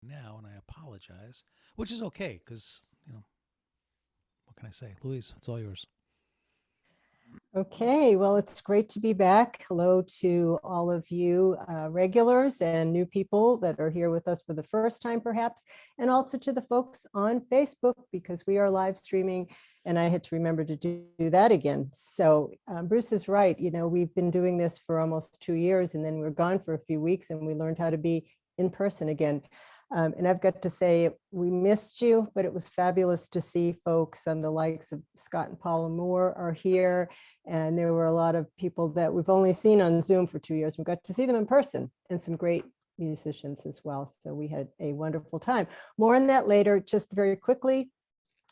now, and I apologize, which is okay because, what can I say? Louise, it's all yours. Okay, well, it's great to be back. Hello to all of you regulars and new people that are here with us for the first time, perhaps, and also to the folks on Facebook because we are live streaming and I had to remember to do that again. So Bruce is right. We've been doing this for almost 2 years and then we we're gone for a few weeks and we learned how to be in person again. And I've got to say, we missed you, but it was fabulous to see folks and the likes of Scott and Paula Moore are here. And there were a lot of people that we've only seen on Zoom for 2 years. We got to see them in person and some great musicians as well. So we had a wonderful time. More on that later. Just very quickly,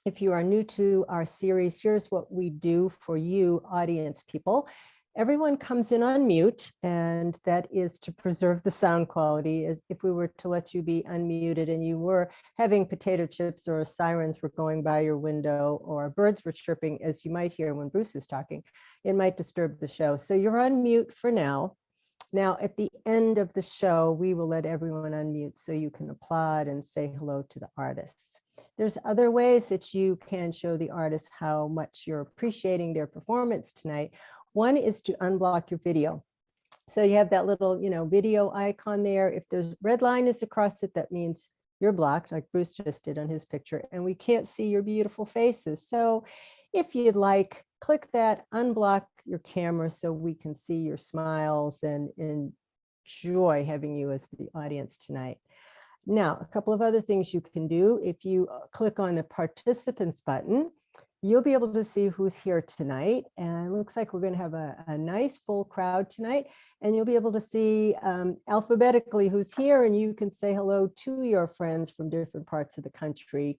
if you are new to our series, here's what we do for you, audience people. Everyone comes in on mute, and that is to preserve the sound quality. As if we were to let you be unmuted and you were having potato chips or sirens were going by your window or birds were chirping, as you might hear when Bruce is talking, it might disturb the show. So you're on mute for now. Now, at the end of the show, we will let everyone unmute so you can applaud and say hello to the artists. There's other ways that you can show the artists how much you're appreciating their performance tonight. One is to unblock your video. So you have that little, video icon there. If there's red line is across it, that means you're blocked, like Bruce just did on his picture, and we can't see your beautiful faces. So if you'd like, click that, unblock your camera so we can see your smiles and enjoy having you as the audience tonight. Now, a couple of other things you can do. If you click on the participants button, you'll be able to see who's here tonight. And it looks like we're going to have a nice full crowd tonight. And you'll be able to see alphabetically who's here. And you can say hello to your friends from different parts of the country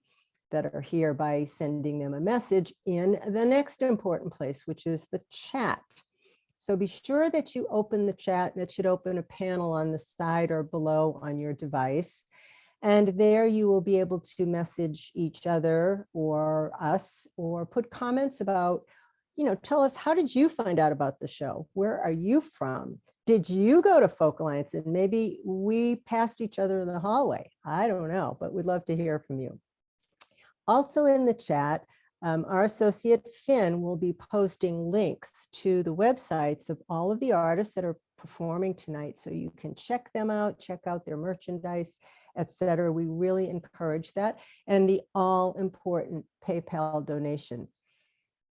that are here by sending them a message in the next important place, which is the chat. So be sure that you open the chat. That should open a panel on the side or below on your device. And there you will be able to message each other or us or put comments about, tell us, how did you find out about the show? Where are you from? Did you go to Folk Alliance? And maybe we passed each other in the hallway. I don't know, but we'd love to hear from you. Also in the chat, our associate Finn will be posting links to the websites of all of the artists that are performing tonight. So you can check them out, check out their merchandise, etc. We really encourage that. And the all important PayPal donation.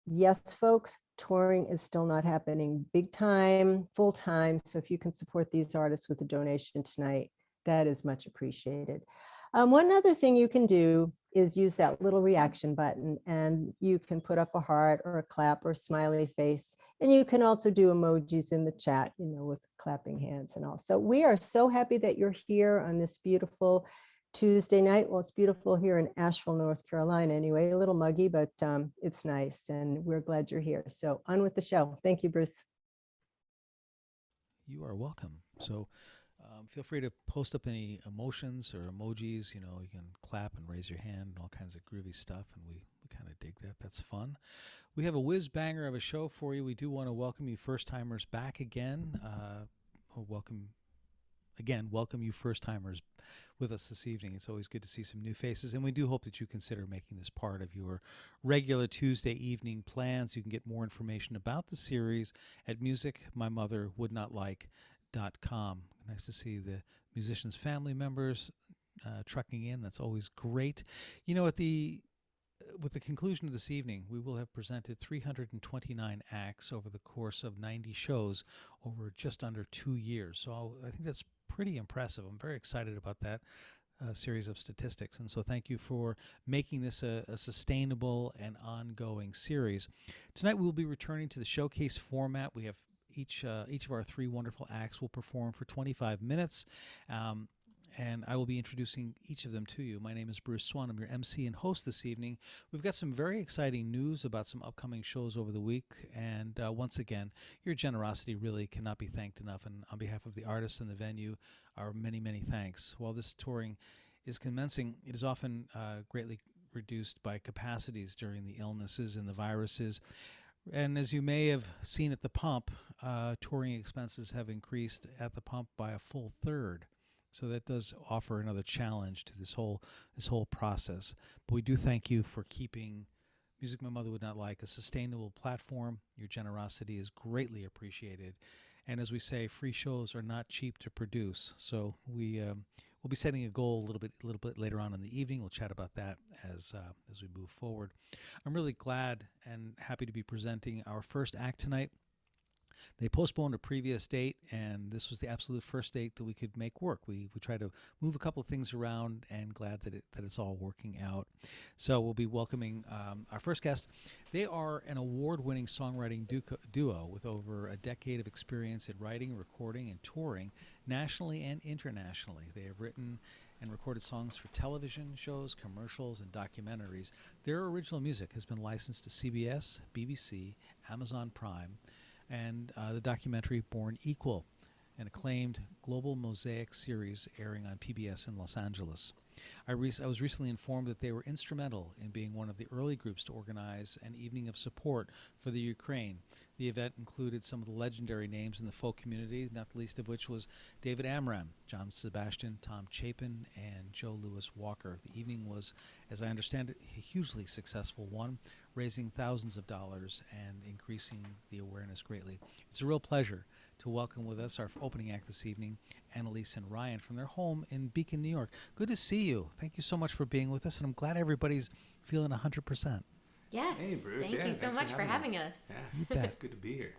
Yes, folks, touring is still not happening big time, full time. So if you can support these artists with a donation tonight, that is much appreciated. One other thing you can do is use that little reaction button, and you can put up a heart or a clap or a smiley face. And you can also do emojis in the chat, with clapping hands and all. So we are so happy that you're here on this beautiful Tuesday night. Well, it's beautiful here in Asheville, North Carolina anyway, a little muggy, but it's nice. And we're glad you're here. So on with the show. Thank you, Bruce. You are welcome. So feel free to post up any emotions or emojis. You can clap and raise your hand and all kinds of groovy stuff. And we kind of dig that. That's fun. We have a whiz banger of a show for you. We do want to welcome you first timers back again. Welcome you first timers with us this evening. It's always good to see some new faces, and we do hope that you consider making this part of your regular Tuesday evening plans. You can get more information about the series at musicmymotherwouldnotlike.com. Nice to see the musicians' family members trucking in. That's always great. With the conclusion of this evening, we will have presented 329 acts over the course of 90 shows over just under 2 years. So I think that's pretty impressive. I'm very excited about that series of statistics. And so thank you for making this a sustainable and ongoing series. Tonight we will be returning to the showcase format. We have each of our three wonderful acts will perform for 25 minutes. And I will be introducing each of them to you. My name is Bruce Swan. I'm your MC and host this evening. We've got some very exciting news about some upcoming shows over the week. And once again, your generosity really cannot be thanked enough. And on behalf of the artists and the venue, our many, many thanks. While this touring is commencing, it is often greatly reduced by capacities during the illnesses and the viruses. And as you may have seen at the pump, touring expenses have increased at the pump by a full third. So that does offer another challenge to this whole process. But we do thank you for keeping Music My Mother Would Not Like a sustainable platform. Your generosity is greatly appreciated. And as we say, free shows are not cheap to produce. So we'll be setting a goal a little bit later on in the evening. We'll chat about that as we move forward. I'm really glad and happy to be presenting our first act tonight. They postponed a previous date, and this was the absolute first date that we could make work. We tried to move a couple of things around, and glad that it's all working out. So we'll be welcoming our first guest. They are an award-winning songwriting duo with over a decade of experience in writing, recording, and touring nationally and internationally. They have written and recorded songs for television shows, commercials, and documentaries. Their original music has been licensed to CBS, BBC, Amazon Prime, and the documentary Born Equal, an acclaimed global mosaic series airing on PBS in Los Angeles. I was recently informed that they were instrumental in being one of the early groups to organize an evening of support for the Ukraine. The event included some of the legendary names in the folk community, not the least of which was David Amram, John Sebastian, Tom Chapin, and Joe Louis Walker. The evening was, as I understand it, a hugely successful one, raising thousands of dollars and increasing the awareness greatly. It's a real pleasure to welcome with us our opening act this evening, Annalyse and Ryan, from their home in Beacon, New York. Good to see you. Thank you so much for being with us, and I'm glad everybody's feeling 100%. Yes. Hey, Bruce. Thank you so much for having us. Yeah, You bet. it's good to be here.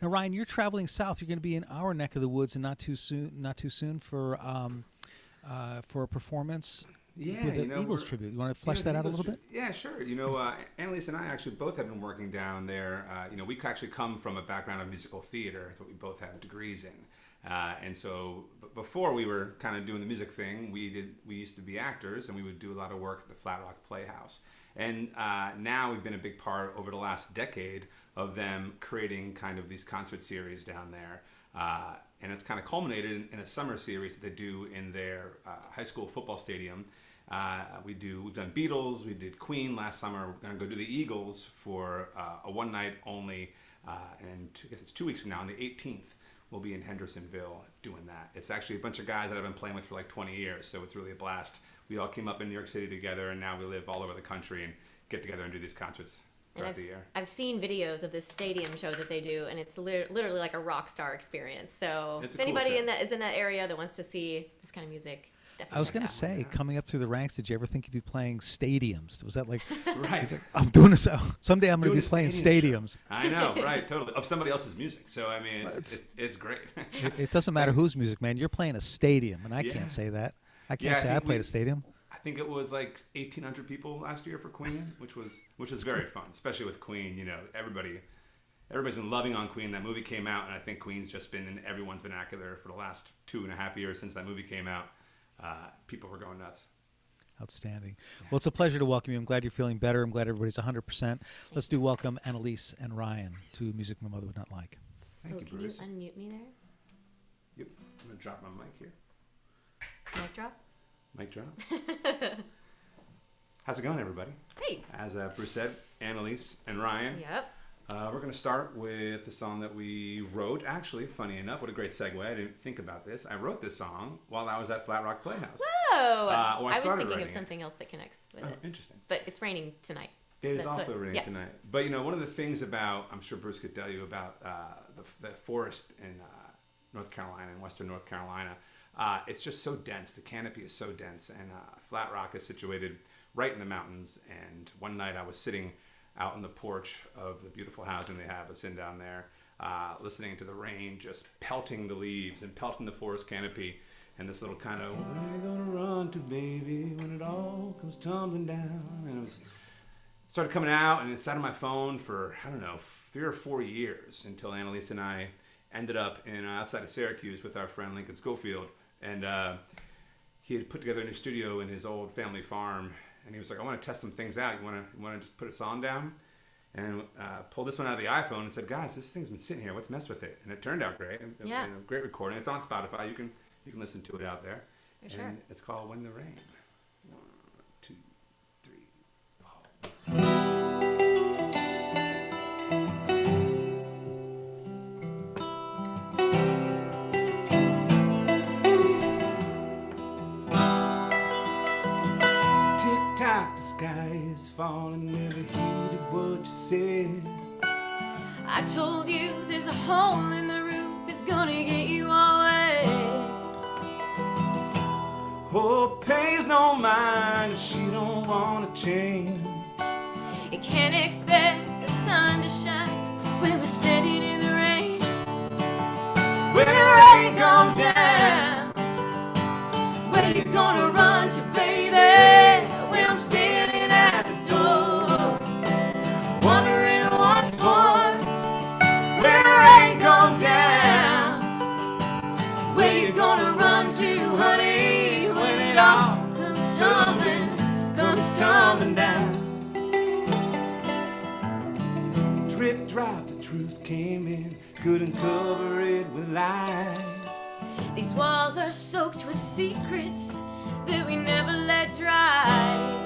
Now, Ryan, you're traveling south. You're going to be in our neck of the woods, and not too soon for a performance Yeah, with the Eagles tribute. You want to flesh that out a little bit? Yeah, sure. Annalyse and I actually both have been working down there. We actually come from a background of musical theater. That's what we both have degrees in. And so before we were kind of doing the music thing, we used to be actors, and we would do a lot of work at the Flat Rock Playhouse. And now we've been a big part over the last decade of them creating kind of these concert series down there. And it's kind of culminated in a summer series that they do in their high school football stadium. We've done Beatles, we did Queen last summer. We're going to go do the Eagles for a one night only. And I guess it's 2 weeks from now, on the 18th, we'll be in Hendersonville doing that. It's actually a bunch of guys that I've been playing with for like 20 years, so it's really a blast. We all came up in New York City together, and now we live all over the country and get together and do these concerts throughout the year. I've seen videos of this stadium show that they do, and it's literally like a rock star experience. So if anybody is in that area that wants to see this kind of music, definitely. I was going to say, coming up through the ranks, did you ever think you'd be playing stadiums? Was that like, right? Like, I'm doing this. Someday I'm going to be playing stadiums. I know, right? Totally. Of somebody else's music. So I mean, it's great. It doesn't matter whose music, man. You're playing a stadium, and I can't say that. I can't say I played a stadium. I think it was like 1,800 people last year for Queen, which was very fun, especially with Queen. Everybody's been loving on Queen. That movie came out, and I think Queen's just been in everyone's vernacular for the last 2.5 years since that movie came out. People were going nuts. Outstanding. Well, it's a pleasure to welcome you. I'm glad you're feeling better. I'm glad everybody's 100%. Let's welcome Annalyse and Ryan to Music My Mother Would Not Like. Thank you, Bruce. Can you unmute me there? Yep. I'm going to drop my mic here. Mic drop? Mic drop. How's it going, everybody? Hey. As Bruce said, Annalyse and Ryan. Yep. We're going to start with the song that we wrote. Actually, funny enough, what a great segue. I didn't think about this. I wrote this song while I was at Flat Rock Playhouse. Whoa! I was thinking of something else that connects with it. Interesting. But it's raining tonight. It is also raining tonight. But, one of the things about, I'm sure Bruce could tell you about the forest in North Carolina, in western North Carolina, it's just so dense. The canopy is so dense. And Flat Rock is situated right in the mountains. And one night I was sitting out on the porch of the beautiful housing they have us in down there, listening to the rain just pelting the leaves and pelting the forest canopy, and this little kind of, where you gonna run to, baby, when it all comes tumbling down? And it started coming out, and it sat on my phone for, 3 or 4 years until Annalyse and I ended up outside of Syracuse with our friend Lincoln Schofield, and he had put together a new studio in his old family farm. And he was like, I want to test some things out. You want to just put a song down? And pulled this one out of the iPhone and said, guys, this thing's been sitting here. Let's mess with it. And it turned out great. Yeah. Great recording. It's on Spotify. You can listen to it out there. For sure. And it's called When the Rain. 1, 2, 3. Oh. like the sky is falling, never heeded what you said. I told you there's a hole in the roof, it's gonna get you all wet. Hope pays no mind if she don't wanna change. You can't expect the sun to shine when we're standing in the rain. When the rain comes down, where you gonna run to, baby? When I'm standing at the door, wondering what for. When the rain comes down, where you gonna run to, honey? When it all comes tumbling down. Drip drop, the truth came in, couldn't cover it with lies. These walls are soaked with secrets that we never let dry.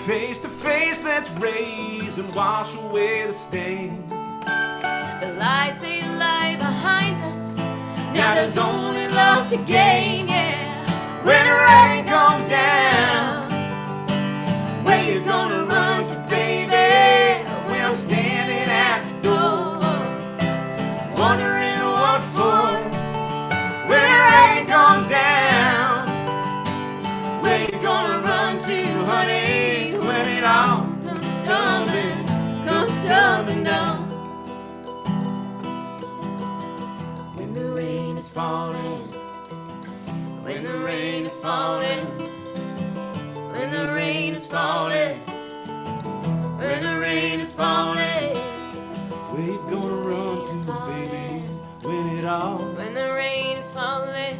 Face to face, let's raise and wash away the stain. The lies they lie behind us, now there's only love to gain, yeah. When the rain comes down, where you gonna run to, baby? When I'm standing at the door, wondering what for. When the rain comes down, where you gonna run to, honey? When it all comes tumbling down. When the rain is falling, when the rain is falling, when the rain is falling, when the rain is falling, Where you gonna run to, baby? When it all, when the rain is falling,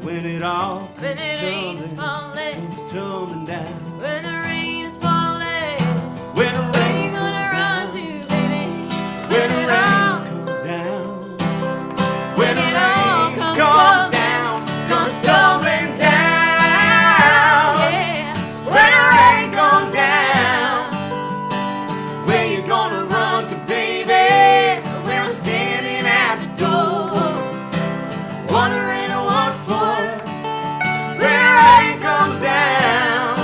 when it all when comes the rain is falling, tumbling down. when the rain is falling, When the where rain you gonna run comes to, down, baby? when the it rain all, comes down, when the it all rain comes tumbling down. yeah. When the rain comes down, where you gonna run to, baby? When I'm standing at the door, wondering what for. When the rain comes down,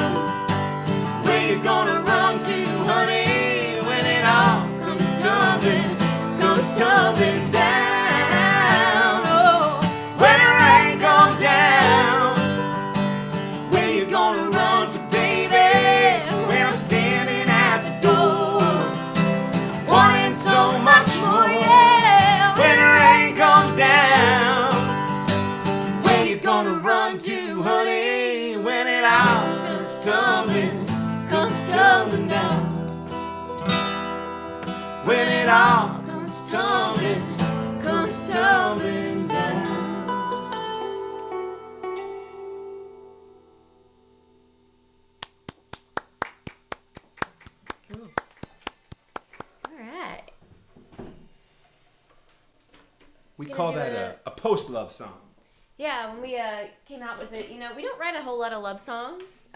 where you gonna run to, honey? When it all comes tumbling down. Oh, when the rain comes down, where you gonna run to, baby? When I'm standing at the door, wanting so much more, yeah. When the rain comes down, where you gonna run to, honey? When it all comes tumbling down. When it all comes tumbling down. All right. We Gonna call do that a post-love song. Yeah, when we came out with it, we don't write a whole lot of love songs,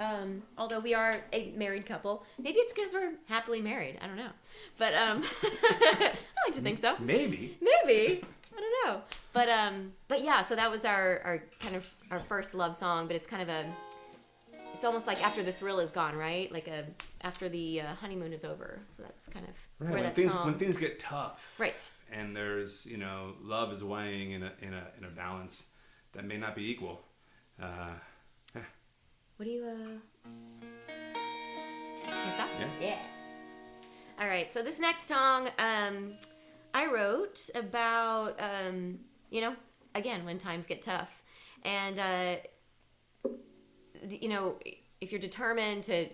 although we are a married couple. Maybe it's because we're happily married. I don't know. But I like to think so. Maybe. Maybe. I don't know. But yeah, so that was our kind of our first love song, but it's kind of it's almost like after the thrill is gone, right? Like after the honeymoon is over. So that's kind of Right, where when that song. when things get tough. Right. And there's, love is weighing in a balance that may not be equal. What do you Can stop? Yeah. All right. So this next song, I wrote about, again, when times get tough, and if you're determined to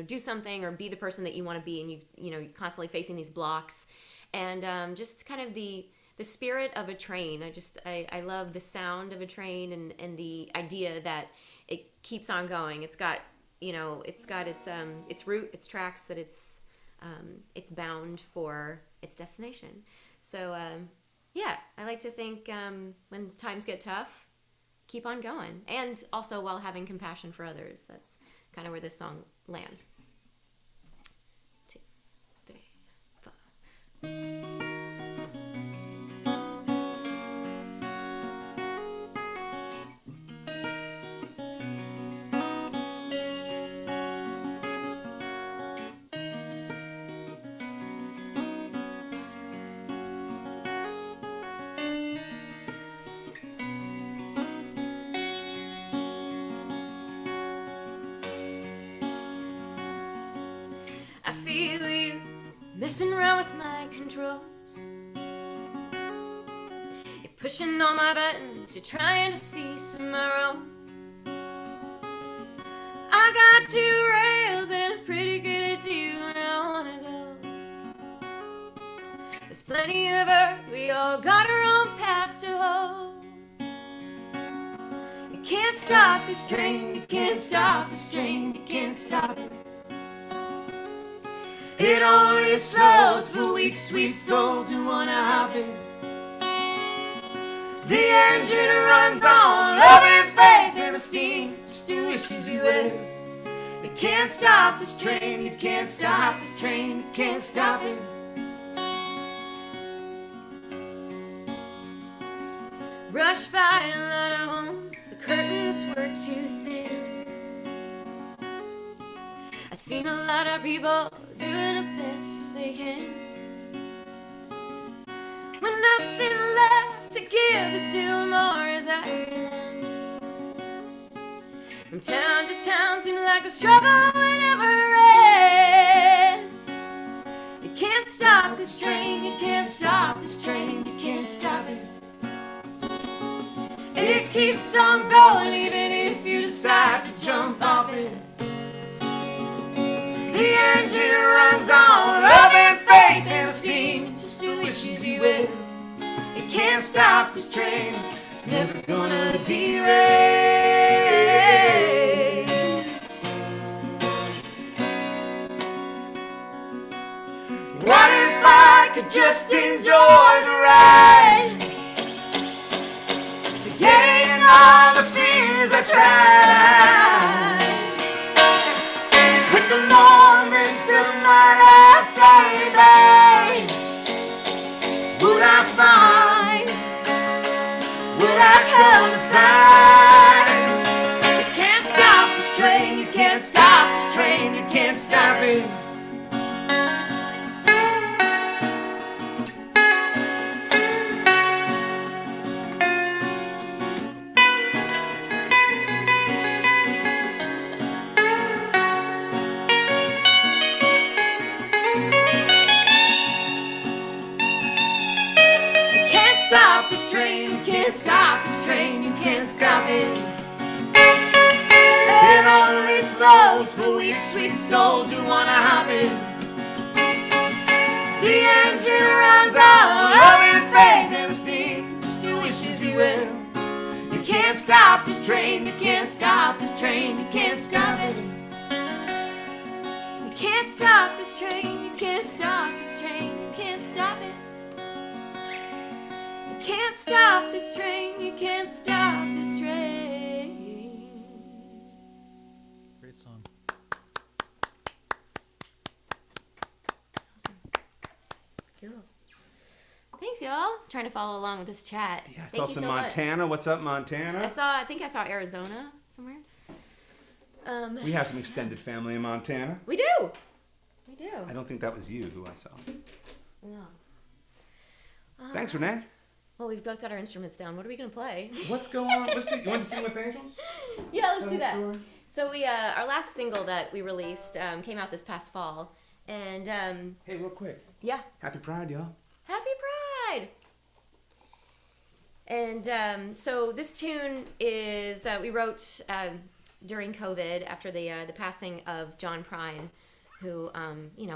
do something or be the person that you want to be, and you're constantly facing these blocks, and just kind of the spirit of a train. I love the sound of a train and the idea that it keeps on going. It's got its route, its tracks, that it's bound for its destination. So I like to think when times get tough, keep on going, and also while having compassion for others. That's kind of where this song lands. 2, 3, 4. I feel you messing around with my controls. You're pushing all my buttons, you're trying to see some of my own. I got 2 rails and a pretty good idea where I wanna go. There's plenty of earth, we all got our own paths to hold. You can't stop this train, you can't stop this train, you can't stop it. It only slows for weak, sweet souls who wanna hop it. The engine runs on love and faith and esteem, just who wishes you well. You can't stop this train, you can't stop this train, you can't stop it. Rush by a lot of homes, the curtains were too thin. I've seen a lot of people doing the best they can. With nothing left to give, there's still more is asked of them. From town to town, seems like the struggle will never end. You can't stop this train, you can't stop this train, you can't stop it. And it keeps on going even if you decide to jump off it. The engine runs on love and faith and esteem, just who wishes you well. You can't stop this train, it's never gonna derail. What if I could just enjoy the ride? Forgetting all the fears I tried. With the moments of my life flying by, would I find, would I come to find? You can't stop this train, you can't stop this train, you can't stop it. Stop this train, you can't stop this train, you can't stop it. It only slows for weak, sweet souls who wanna hop it. The engine runs on love and faith and esteem, just who wishes you well. You can't stop this train, you can't stop this train, you can't stop it. You can't stop this train, you can't stop this train, you can't stop it. Can't stop this train, you can't stop this train. Great song. Awesome. Cool. Thanks, y'all. Trying to follow along with this chat. Yeah, I Thank saw you some so Montana. much. What's up, Montana? I think I saw Arizona somewhere. We have some extended family in Montana. We do. We do. I don't think that was you who I saw. No. Thanks, Renee. Well, we've both got our instruments down. What are we gonna play? What's going on? You want to sing with Angels? Yeah, let's do that. Sure. So we, our last single that we released came out this past fall, and Hey, real quick. yeah, Happy Pride, y'all. Happy Pride. And so this tune is we wrote during COVID after the passing of John Prine, who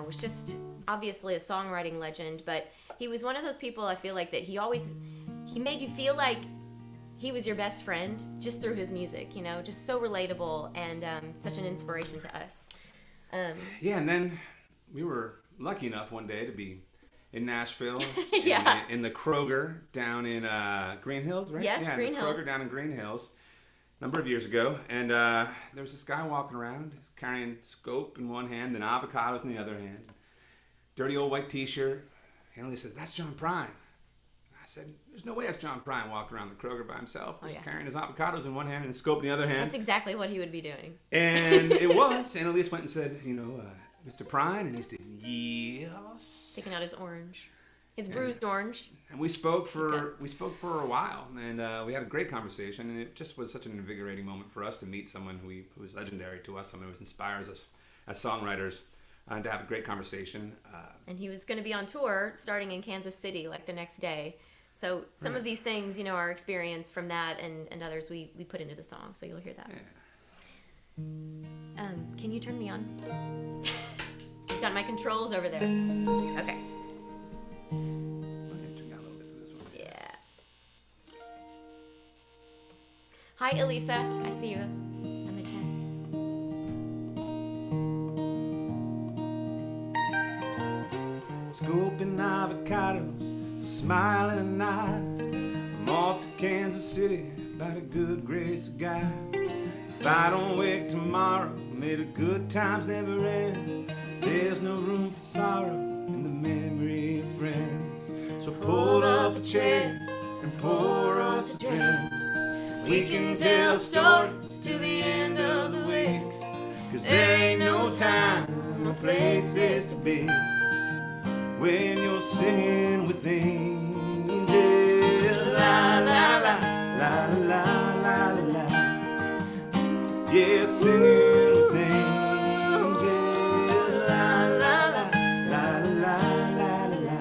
was just obviously a songwriting legend, but he was one of those people I feel like that he made you feel like he was your best friend just through his music, just so relatable and such an inspiration to us. Yeah, and then we were lucky enough one day to be in Nashville, Yeah. in the Kroger down in Green Hills, right? Yes, yeah, Green the Hills. Kroger down in Green Hills, a number of years ago, and there was this guy walking around, he's carrying scope in one hand and avocados in the other hand, dirty old white T-shirt. Annalyse says, "That's John Prine." I said, "There's no way that's John Prine walking around the Kroger by himself, just carrying his avocados in one hand and his scope in the other hand." That's exactly what he would be doing. And it was. Annalyse went and said, "Mr. Prine," and he said, "Yes." Taking out his orange, his bruised orange. And we spoke for a while, and we had a great conversation, and it just was such an invigorating moment for us to meet someone who is legendary to us, someone who inspires us as songwriters. and to have a great conversation. And he was going to be on tour starting in Kansas City like the next day. So some of these things, our experience from that and others we put into the song. So you'll hear that. Yeah. Can you turn me on? He's got my controls over there. Okay. Turn down a little bit for this one. Yeah. Hi, Elisa. I see you on the chat. Scoping avocados, smiling and nodding. I'm off to Kansas City by the good grace of God. If I don't wake tomorrow, may the good times never end. There's no room for sorrow in the memory of friends. So pull up a chair and pour us a drink. We can tell stories till the end of the week. 'Cause there ain't no time, no places to be when you're singing with angels. La la la, la la la la la. Yeah, singing with angels. La la la, la la la la la.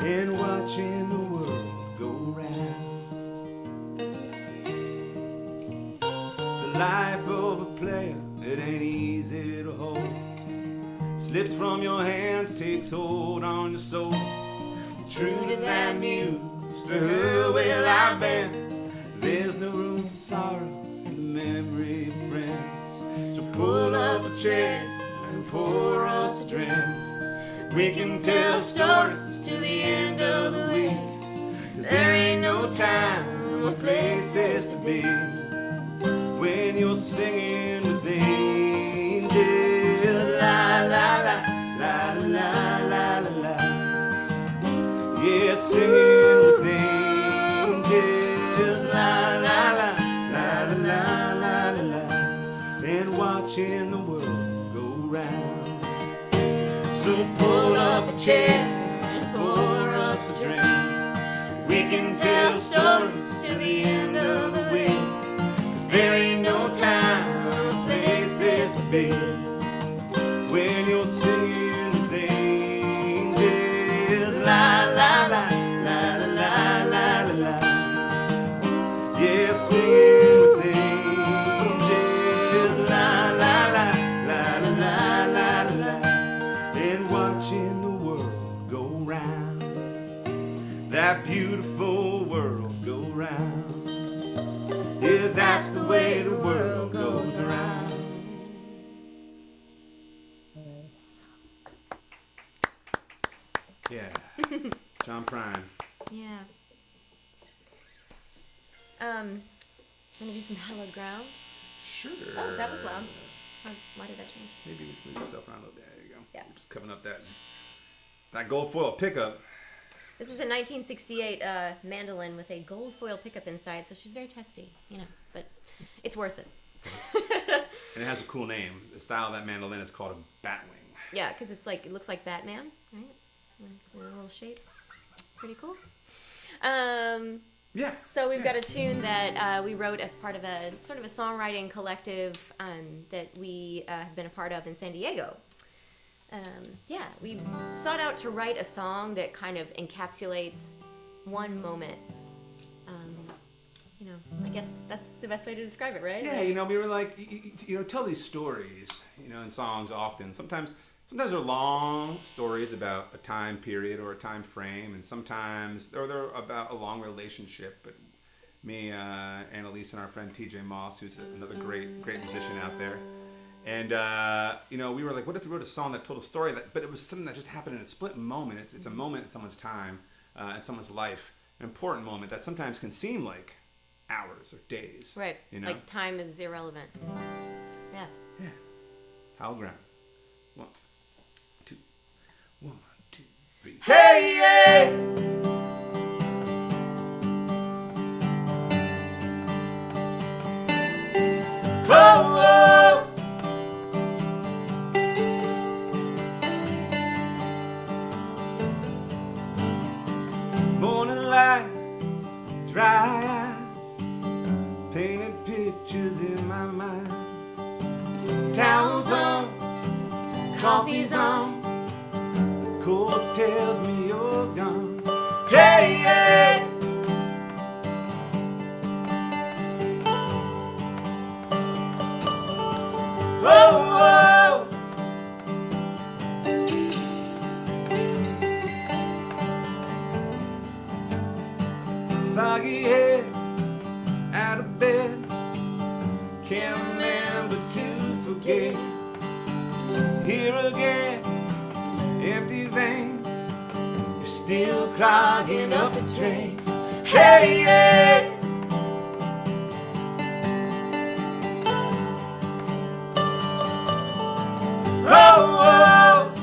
And watching the world go round. The life of a player, it ain't easy to hold. Slips from your hands, takes hold on your soul. True to that muse, to who will I bend? There's no room for sorrow in the memory of friends. So pull up a chair and pour us a drink. We can tell stories till the end of the week. 'Cause there ain't no time or places to be when you're singing with angels. La la la, la la la la la. Yeah, singing with angels. La la la, la la la la la. And watching the world go round. So pull up a chair and pour us a drink. We can tell stories till the end of the week. 'Cause there ain't no time or places to be when you're singing with angels. La la la, la la la la la. Yeah, singing with angels. La la la, la la la la la. And watching the world go round. That beautiful world go round. Yeah, that's the way the world goes around. Yeah, John Prine. Yeah. Wanna do some hallowed ground? Sure. Oh, that was loud. Why did that change? Maybe just move yourself around a little bit. There you go. Yeah. Just covering up that gold foil pickup. This is a 1968 mandolin with a gold foil pickup inside, so she's very testy, but it's worth it. And it has a cool name. The style of that mandolin is called a batwing. Yeah, because it looks like Batman, right? With the little shapes. Pretty cool. Yeah. So we've got a tune that we wrote as part of a sort of a songwriting collective that we have been a part of in San Diego. We sought out to write a song that kind of encapsulates one moment. I guess that's the best way to describe it, right? Yeah, we were like, tell these stories, in songs often. Sometimes they're long stories about a time period or a time frame, and sometimes they're about a long relationship. But me, Annalyse, and our friend TJ Moss, who's another great musician out there, and we were like, what if we wrote a song that told a story but it was something that just happened in a split moment. It's a moment in someone's time, in someone's life, an important moment that sometimes can seem like hours or days. Right. Like time is irrelevant. Yeah. Yeah. Hallowed ground. 1, 2, 1, 2, 3. Hey, yeah! Oh, oh. Morning light, dry eyes, painted pictures in my mind. Towels hung, coffee's on. Cold tells me you're gone. Hey, hey. Whoa, whoa. Foggy head, out of bed, can't remember to forget. Here again, empty veins, you're still clogging up the drain. Hey, hey. Oh, oh.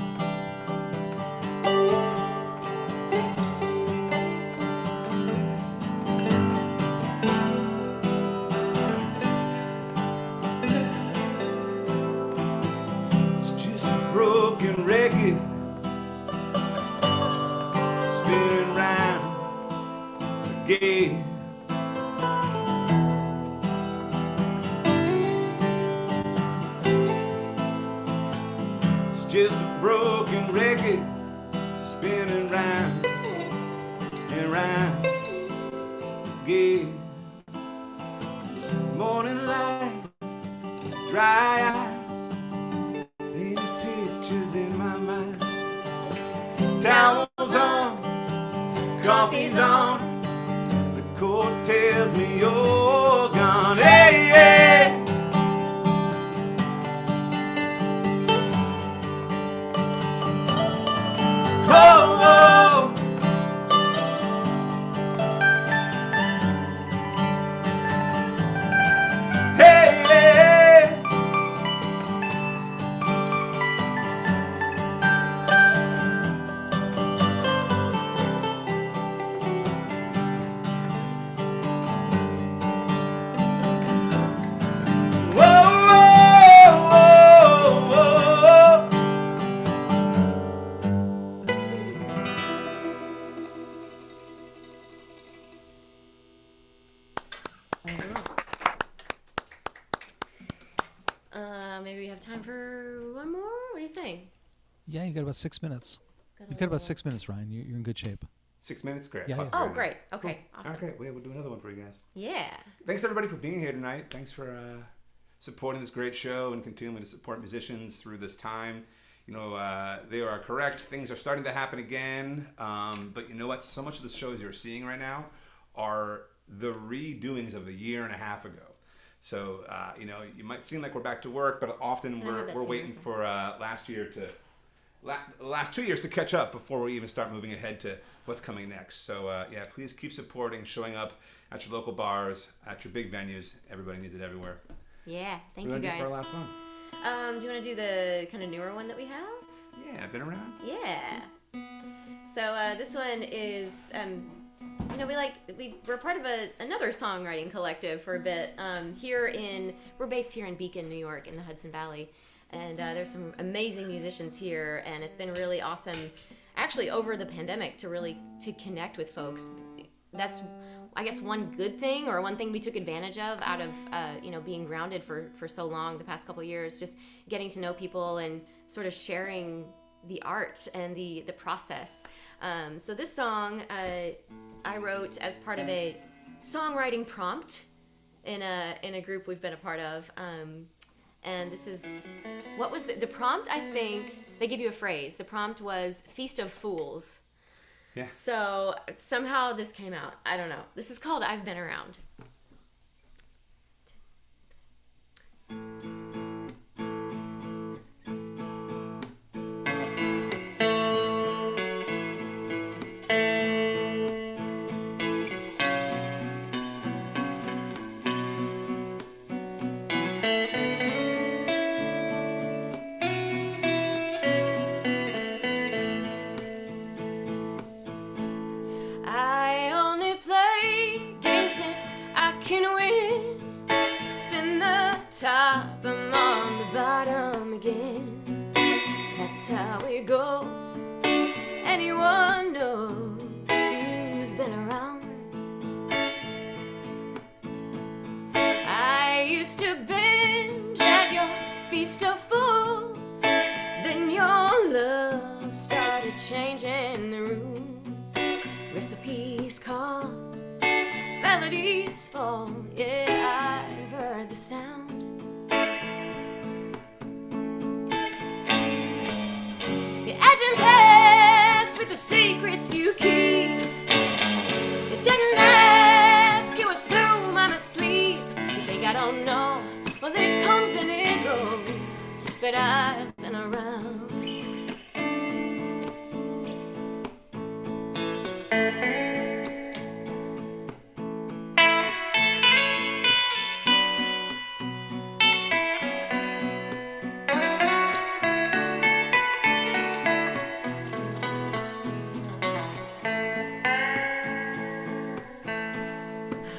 It's just a broken record spinning round again. It's just a broken record spinning round and round again. Morning light, dry eyes, any pictures in my mind. Towels on, coffee's on, the cold tells me you're gone. Hey, hey. Oh, oh. Hey, hey. Whoa, whoa, whoa, whoa. Maybe we have time for one more? What do you think? Yeah, you got about 6 minutes. You got about 6 minutes, Ryan. You're in good shape. 6 minutes, great. Yeah, Fuck yeah. Oh, right. great. Okay, awesome. Okay, we'll do another one for you guys. Yeah. Thanks everybody for being here tonight. Thanks for supporting this great show and continuing to support musicians through this time. You know, they are correct. Things are starting to happen again. But you know what? So much of the shows you're seeing right now are the redoings of a year and a half ago. So, you know, you might seem like we're back to work, but often I heard that we're 2 waiting years for last 2 years to catch up before we even start moving ahead to what's coming next. So, yeah, please keep supporting, showing up at your local bars, at your big venues. Everybody needs it everywhere. Yeah, thank What you do we wanna do guys. for our last one? Do you want to do the kind of newer one that we have? Yeah, I've been around. Yeah. So this one is, you know, we're part of another songwriting collective for a bit. We're based here in Beacon, New York, in the Hudson Valley, and there's some amazing musicians here, and it's been really awesome, actually, over the pandemic to connect with folks. That's, I guess, one good thing, or one thing we took advantage of out of you know, being grounded for so long the past couple of years, just getting to know people and sort of sharing the art and the process. So this song I wrote as part of a songwriting prompt in a group we've been a part of, and this is what was the prompt. I think they give you a phrase. The prompt was Feast of Fools. Yeah. So somehow this came out. I don't know. This is called I've Been Around. I only play games that I can win. Spin the top, I'm on the bottom again. That's how it goes. Anyone knows who's been around. I used to binge at your Feast of Fools. Then melodies fall. Yeah, I've heard the sound. You edge and pass with the secrets you keep. You didn't ask, you assume I'm asleep. You think I don't know? Well, it comes and it goes, but I've been around.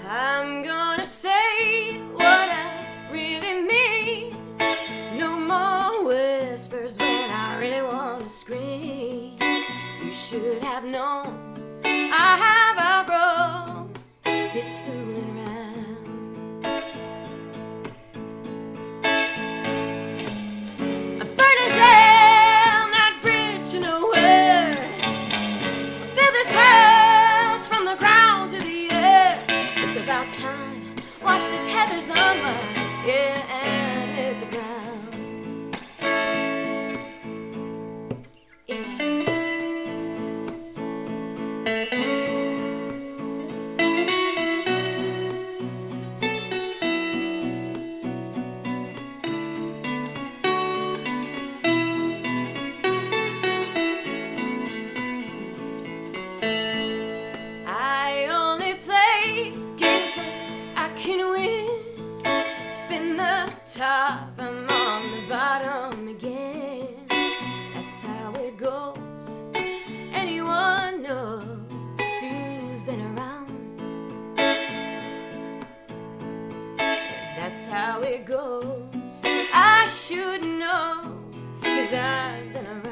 I'm gonna say what I really mean. No more whispers when I really want to scream. You should have known I have outgrown this fooling round. I'm burning down that bridge to nowhere. I fill this house from the ground to the air. It's about time. Watch the tethers unwind, yeah, and hit the ground. Yeah. I only play games that I can win. Spin the top, I'm on the bottom again. That's how it goes. Anyone knows who's been around. That's how it goes. I should know, 'cause I've been around.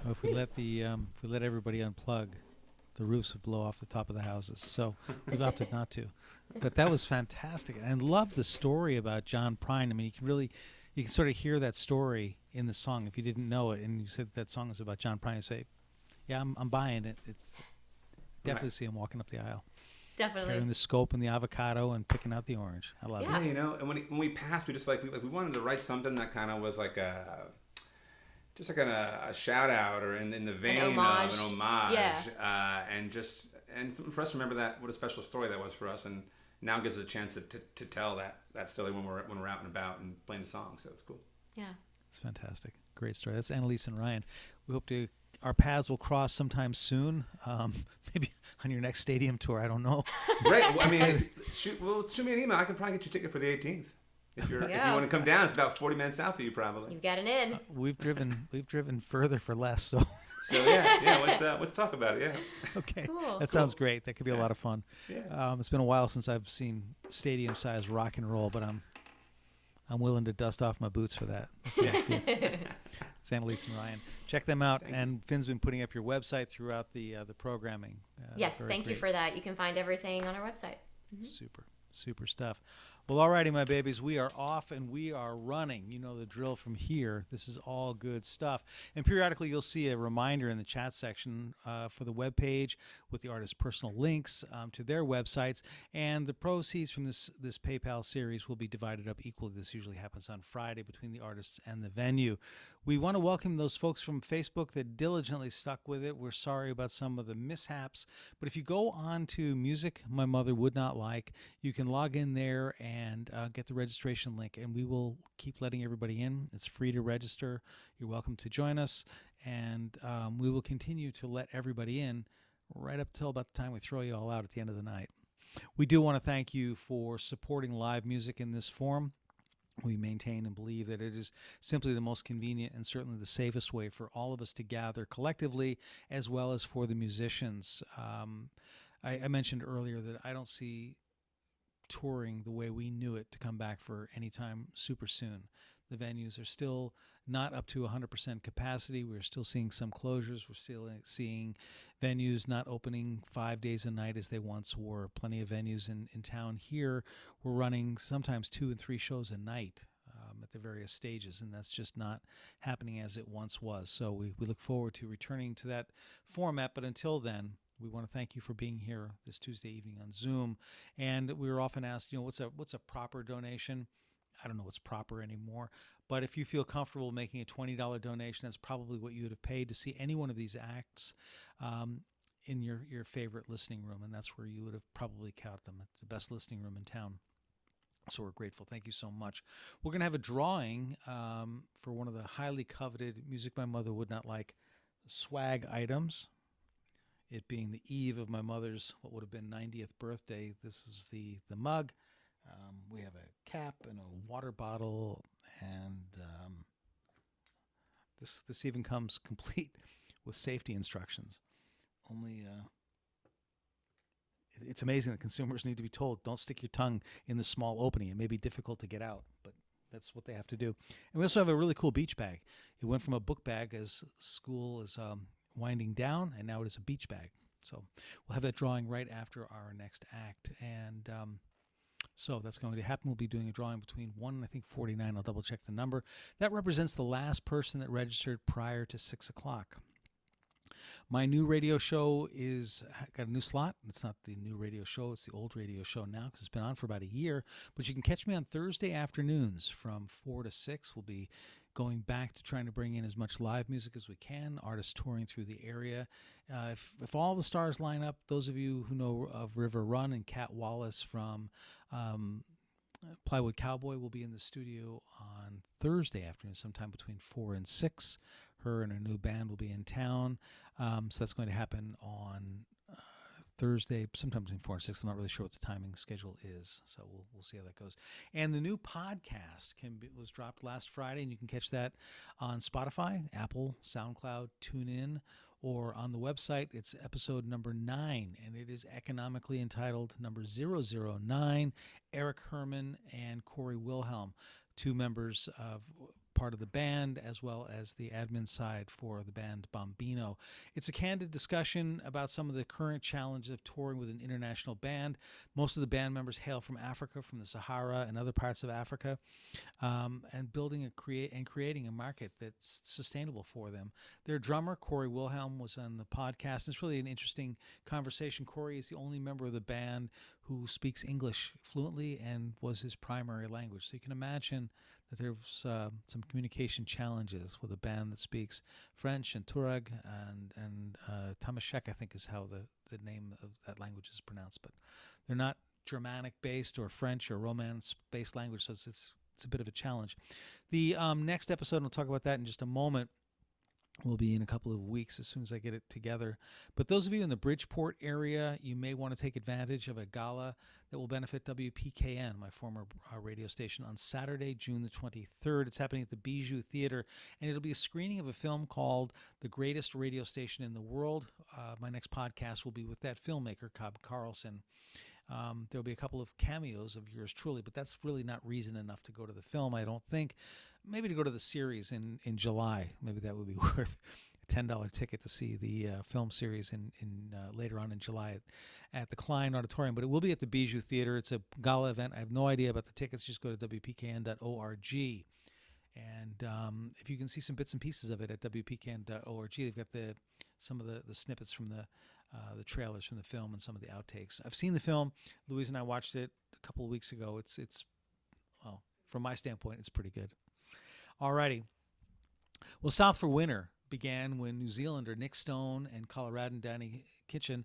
Well, if we let everybody unplug, the roofs would blow off the top of the houses. So we've opted not to. But that was fantastic, and I love the story about John Prine. I mean, you can sort of hear that story in the song if you didn't know it, and you said that song is about John Prine. You say, "Yeah, I'm buying it." It's definitely see him walking up the aisle, Definitely. carrying the scope and the avocado and picking out the orange. I love Yeah. it. Yeah, you know, and when we passed, we just we wanted to write something that kind of was like just like a shout out or in the vein of homage. an homage. Yeah. And something for us to remember that what a special story that was for us, and now gives us a chance to tell that story when we're out and about and playing the song. So it's cool. Yeah. It's fantastic. Great story. That's Annalyse and Ryan. We hope our paths will cross sometime soon. Maybe on your next stadium tour. I don't know. Great. Well, I mean, shoot me an email. I can probably get you a ticket for the 18th. If you want to come down, it's about 40 minutes south of you, probably. You've got an in. We've driven further for less. So So yeah. Let's talk about it. Yeah. okay, Cool. that sounds great. That could be a lot of fun. Yeah. It's been a while since I've seen stadium-sized rock and roll, but I'm willing to dust off my boots for that. That sounds good. It's Annalyse and Ryan. Check them out. And Finn's been putting up your website throughout the programming. Yes, very thank you great. for that. You can find everything on our website. Super stuff. Well, alrighty, my babies, we are off and we are running. You know the drill from here. This is all good stuff. And periodically, you'll see a reminder in the chat section for the webpage with the artist's personal links to their websites. And the proceeds from this PayPal series will be divided up equally. This usually happens on Friday between the artists and the venue. We want to welcome those folks from Facebook that diligently stuck with it. We're sorry about some of the mishaps, but if you go on to Music My Mother Would Not Like, you can log in there and get the registration link, and we will keep letting everybody in. It's free to register. You're welcome to join us, and we will continue to let everybody in right up till about the time we throw you all out at the end of the night. We do want to thank you for supporting live music in this form. We maintain and believe that it is simply the most convenient and certainly the safest way for all of us to gather collectively, as well as for the musicians. I mentioned earlier that I don't see touring the way we knew it to come back for any time super soon. the venues are still not up to 100% capacity. We're still seeing some closures. We're still seeing venues not opening 5 days a night as they once were. Plenty of venues in town here were running sometimes 2 and 3 shows a night at the various stages, and that's just not happening as it once was. So we look forward to returning to that format, but until then, we want to thank you for being here this Tuesday evening on Zoom. And we were often asked, what's a proper donation? I don't know what's proper anymore, but if you feel comfortable making a $20 donation, that's probably what you would have paid to see any one of these acts in your favorite listening room, and that's where you would have probably caught them. It's the best listening room in town. So we're grateful. Thank you so much. We're going to have a drawing for one of the highly coveted Music My Mother Would Not Like swag items. It being the eve of my mother's what would have been 90th birthday. This is the mug. We have a cap and a water bottle, and this even comes complete with safety instructions. Only it's amazing that consumers need to be told, don't stick your tongue in the small opening. It may be difficult to get out, but that's what they have to do. And we also have a really cool beach bag. It went from a book bag as school is winding down, and now it is a beach bag. So we'll have that drawing right after our next act. And so that's going to happen. We'll be doing a drawing between 1 and I think 49. I'll double check the number. That represents the last person that registered prior to 6 o'clock. My new radio show got a new slot. It's not the new radio show. It's the old radio show now because it's been on for about a year. But you can catch me on Thursday afternoons from 4 to 6. We'll be going back to trying to bring in as much live music as we can, artists touring through the area. If all the stars line up, those of you who know of River Run and Kat Wallace from Plywood Cowboy will be in the studio on Thursday afternoon, sometime between 4 and 6. Her and her new band will be in town. So that's going to happen on Thursday, sometime between 4 and 6. I'm not really sure what the timing schedule is, so we'll see how that goes. And the new podcast was dropped last Friday, and you can catch that on Spotify, Apple, SoundCloud, TuneIn, or on the website. It's episode number 9, and it is economically entitled number 009, Eric Herman and Corey Wilhelm, 2 members of part of the band as well as the admin side for the band Bombino. It's a candid discussion about some of the current challenges of touring with an international band. Most of the band members hail from Africa, from the Sahara and other parts of Africa, and creating a market that's sustainable for them. Their drummer, Corey Wilhelm, was on the podcast. It's really an interesting conversation. Corey is the only member of the band who speaks English fluently and was his primary language. So you can imagine that there's some communication challenges with a band that speaks French and Tuareg and Tamashek, I think is how the name of that language is pronounced. But they're not Germanic-based or French or Romance-based language, so it's a bit of a challenge. The next episode, and we'll talk about that in just a moment, will be in a couple of weeks as soon as I get it together. But those of you in the Bridgeport area, you may want to take advantage of a gala that will benefit WPKN, my former radio station, on Saturday, June the 23rd. It's happening at the Bijou Theater, and it'll be a screening of a film called The Greatest Radio Station in the World. My next podcast will be with that filmmaker, Cobb Carlson. There'll be a couple of cameos of yours truly, but that's really not reason enough to go to the film, I don't think. Maybe to go to the series in July. Maybe that would be worth a $10 ticket to see the film series in later on in July at the Klein Auditorium. But it will be at the Bijou Theater. It's a gala event. I have no idea about the tickets. Just go to WPKN.org. And if you can see some bits and pieces of it at WPKN.org, they've got some of the snippets from the trailers from the film and some of the outtakes. I've seen the film. Louise and I watched it a couple of weeks ago. It's well, from my standpoint, it's pretty good. Alrighty. Well, South for Winter began when New Zealander Nick Stone and Coloradan Danny Kitchen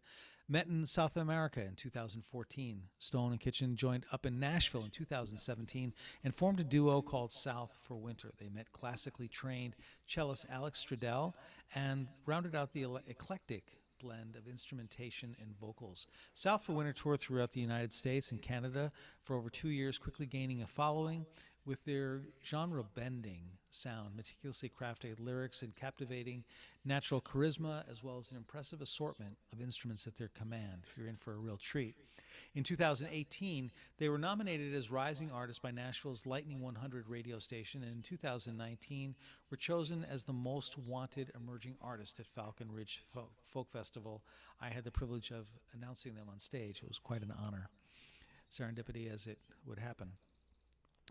met in South America in 2014. Stone and Kitchen joined up in Nashville in 2017 and formed a duo called South for Winter. They met classically trained cellist Alex Stradell and rounded out the eclectic blend of instrumentation and vocals. South for Winter toured throughout the United States and Canada for over 2 years, quickly gaining a following with their genre-bending sound, meticulously crafted lyrics, and captivating natural charisma, as well as an impressive assortment of instruments at their command. You're in for a real treat. In 2018, they were nominated as Rising Artist by Nashville's Lightning 100 radio station, and in 2019 were chosen as the most wanted emerging artist at Falcon Ridge Folk Festival. I had the privilege of announcing them on stage. It was quite an honor. Serendipity as it would happen.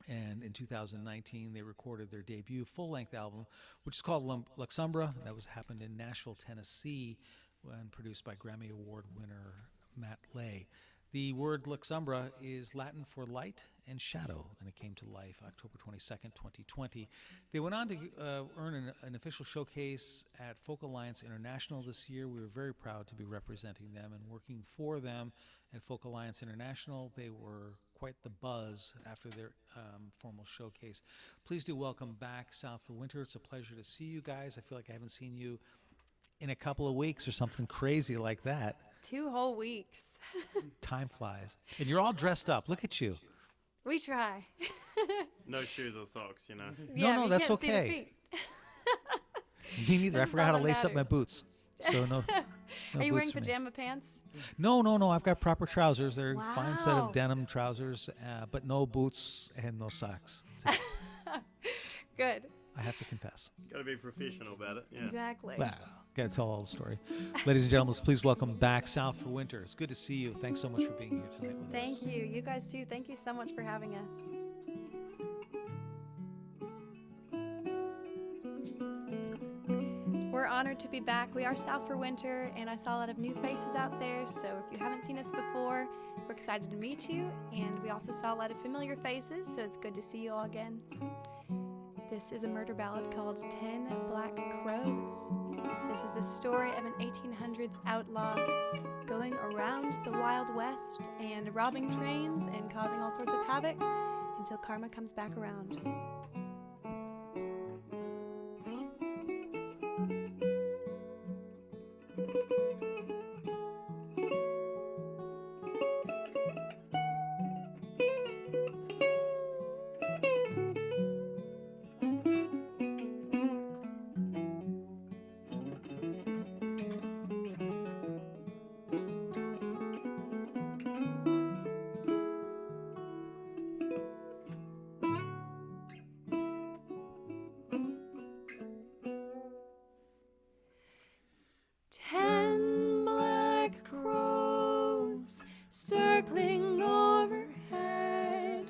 And in 2019, they recorded their debut full-length album, which is called Luxumbra. That happened in Nashville, Tennessee, and produced by Grammy Award winner Matt Lay. The word Luxumbra is Latin for light and shadow, and it came to life October 22nd, 2020. They went on to earn an official showcase at Folk Alliance International this year. We were very proud to be representing them and working for them at Folk Alliance International. They were quite the buzz after their formal showcase. Please do welcome back South for Winter. It's a pleasure to see you guys. I feel like I haven't seen you in a couple of weeks or something crazy like that. 2 whole weeks. Time flies. And you're all dressed up. Look at you. We try. No shoes or socks, you know. Yeah, no, we that's can't see the okay. feet. Me neither. I That's forgot how all to that lace up my matters. boots. So no. Are you wearing pajama pants? No. I've got proper trousers. They're a fine set Wow. of denim trousers, but no boots and no socks. Good. I have to confess. Got to be professional about it. Yeah. Exactly. Well, got to tell all the story. Ladies and gentlemen, please welcome back South for Winter. It's good to see you. Thanks so much for being here tonight with us. Thank you. You guys too. Thank you so much for having us. We're honored to be back. We are South for Winter, and I saw a lot of new faces out there. So if you haven't seen us before, we're excited to meet you. And we also saw a lot of familiar faces, so it's good to see you all again. This is a murder ballad called 10 Black Crows. This is the story of an 1800s outlaw going around the Wild West and robbing trains and causing all sorts of havoc until karma comes back around. Circling overhead,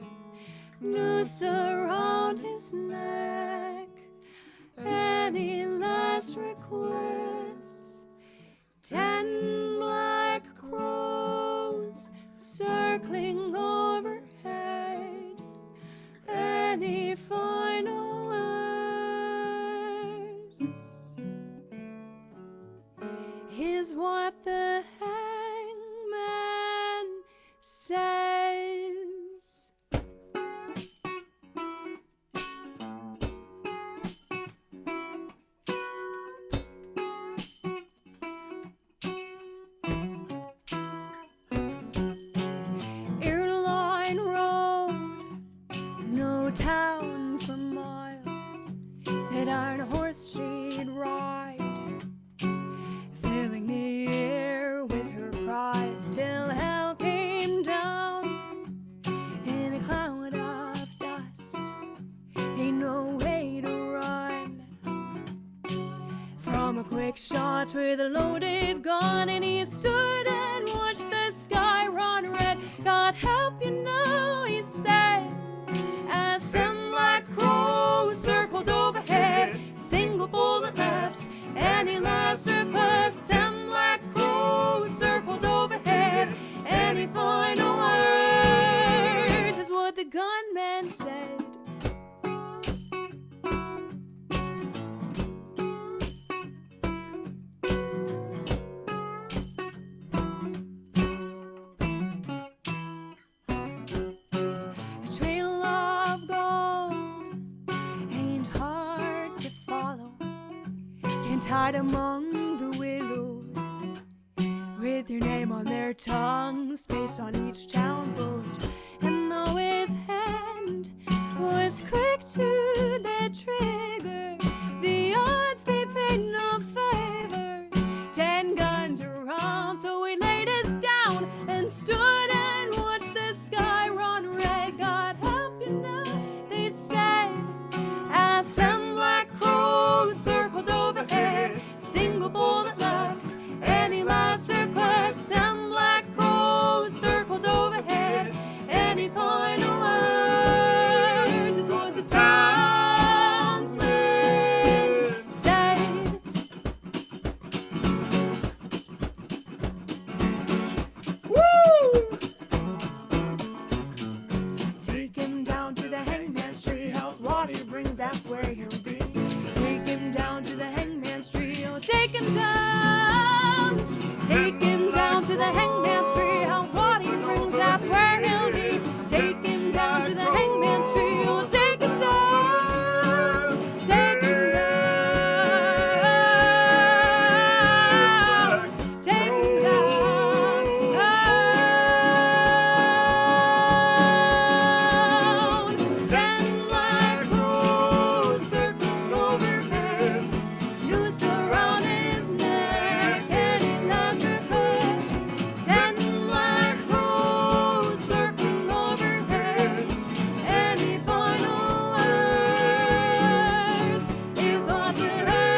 noose around his neck. Any last requests? 10 black crows circling overhead. Any final words? Is what the hangman says. Airline road, no town for miles. That iron horse she'd ride, filling the air with her cries till hell came down in a cloud of dust. Ain't no way to run from a quick shot with a loaded gun, and he stood and watched the sky run red. God help you now, he said, as some black crow circled overhead. Single bullet left, any last request? Some black crows circled overhead. Any final words is what the gunman said. A trail of gold ain't hard to follow. Can't hide among the willows with your name on their tongue, space on each town post. And though his hand was quick to the trigger, the odds they paid no favors. 10 guns around, so he laid us down and stood and where he'll be. Take him down to the hangman's tree. Oh, take him down. Take him down to the hangman's tree. House what he brings, that's where he'll be. Take him down to the hangman's tree. Oh, take him down. Take him down. Take him down. Then black crows circled overhead, noose around his neck, and he lost her head. Ten black crows circled overhead. Any final words is what the hangman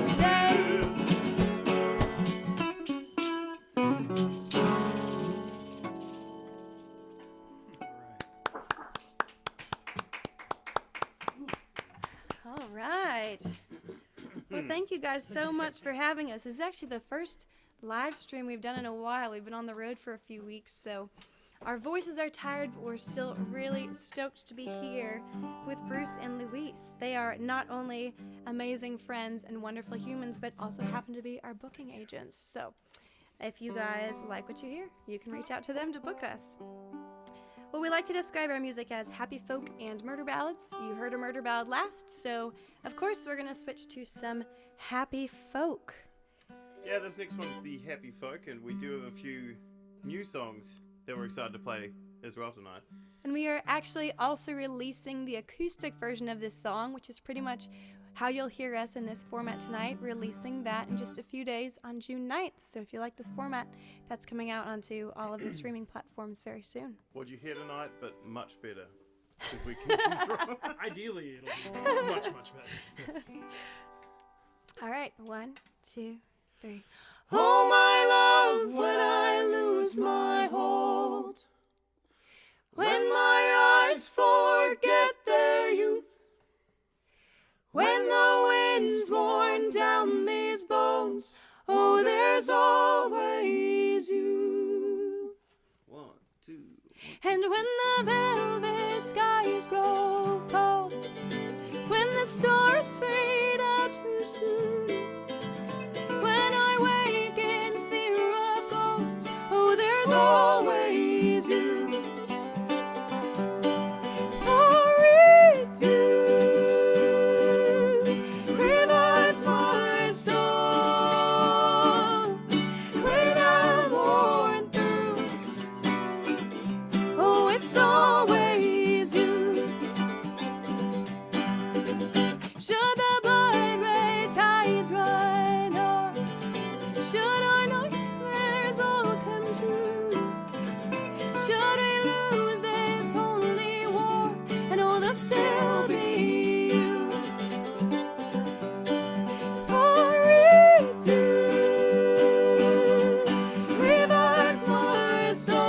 says. All right. Well, thank you guys so much for having us. This is actually the first live stream we've done in a while. We've been on the road for a few weeks, so our voices are tired, but we're still really stoked to be here with Bruce and Luis. They are not only amazing friends and wonderful humans, but also happen to be our booking agents. So if you guys like what you hear, you can reach out to them to book us. Well, we like to describe our music as happy folk and murder ballads. You heard a murder ballad last, so of course we're going to switch to some happy folk. Yeah, this next one's the Happy Folk, and we do have a few new songs that we're excited to play as well tonight. And we are actually also releasing the acoustic version of this song, which is pretty much how you'll hear us in this format tonight, releasing that in just a few days on June 9th. So if you like this format, that's coming out onto all of the streaming platforms very soon. What you hear tonight, but much better. If we can choose from. Ideally, it'll be much, much better. Yes. All right, 1, 2, 3. Oh, my love, when I lose my hold, when my eyes forget their youth, when the wind's worn down these bones, oh, there's always you. 1, 2, 1. And when the velvet skies grow cold, when the stars fade out too soon, when I wake in fear of ghosts, oh, there's always you. For it's you revives my soul when I'm worn through. Oh, it's always you. Should the blood red tides run on, should our nightmares all come true, should we lose this holy war, and oh, there'll still be you. For it's you revives my soul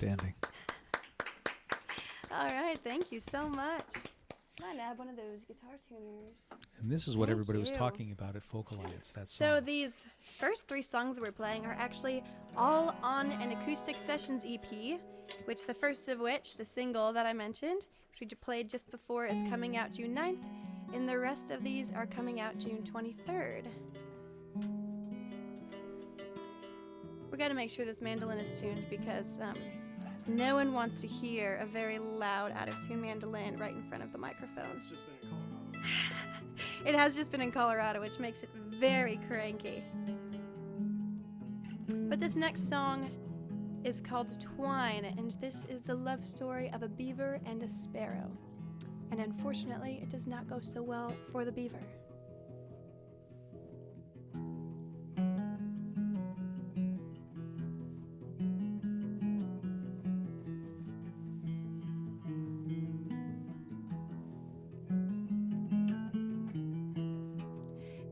Outstanding. All right, thank you so much. Might add one of those guitar tuners. And this is what Thank everybody was you. talking about at Folk Alliance. That So song. these first 3 songs that we're playing are actually all on an acoustic sessions EP, which the first of which, the single that I mentioned, which we played just before, is coming out June 9th, and the rest of these are coming out June 23rd. We got to make sure this mandolin is tuned because no one wants to hear a very loud, out-of-tune mandolin right in front of the microphone. It's just been in Colorado. It has just been in Colorado, which makes it very cranky. But this next song is called Twine, and this is the love story of a beaver and a sparrow. And unfortunately, it does not go so well for the beaver.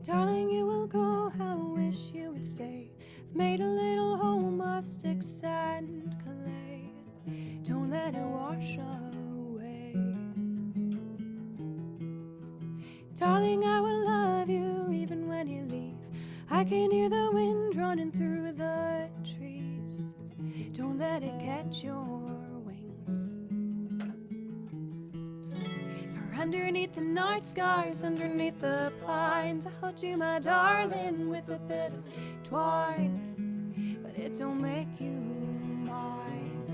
Darling, you will go, I wish you would stay. I've made a little home of sticks and clay. Don't let it wash away. Darling, I will love you even when you leave. I can hear the wind running through the trees. Don't let it catch your wings. For underneath the night skies, underneath the pines, I hold you, my darling, with a bit of twine, but it don't make you mine.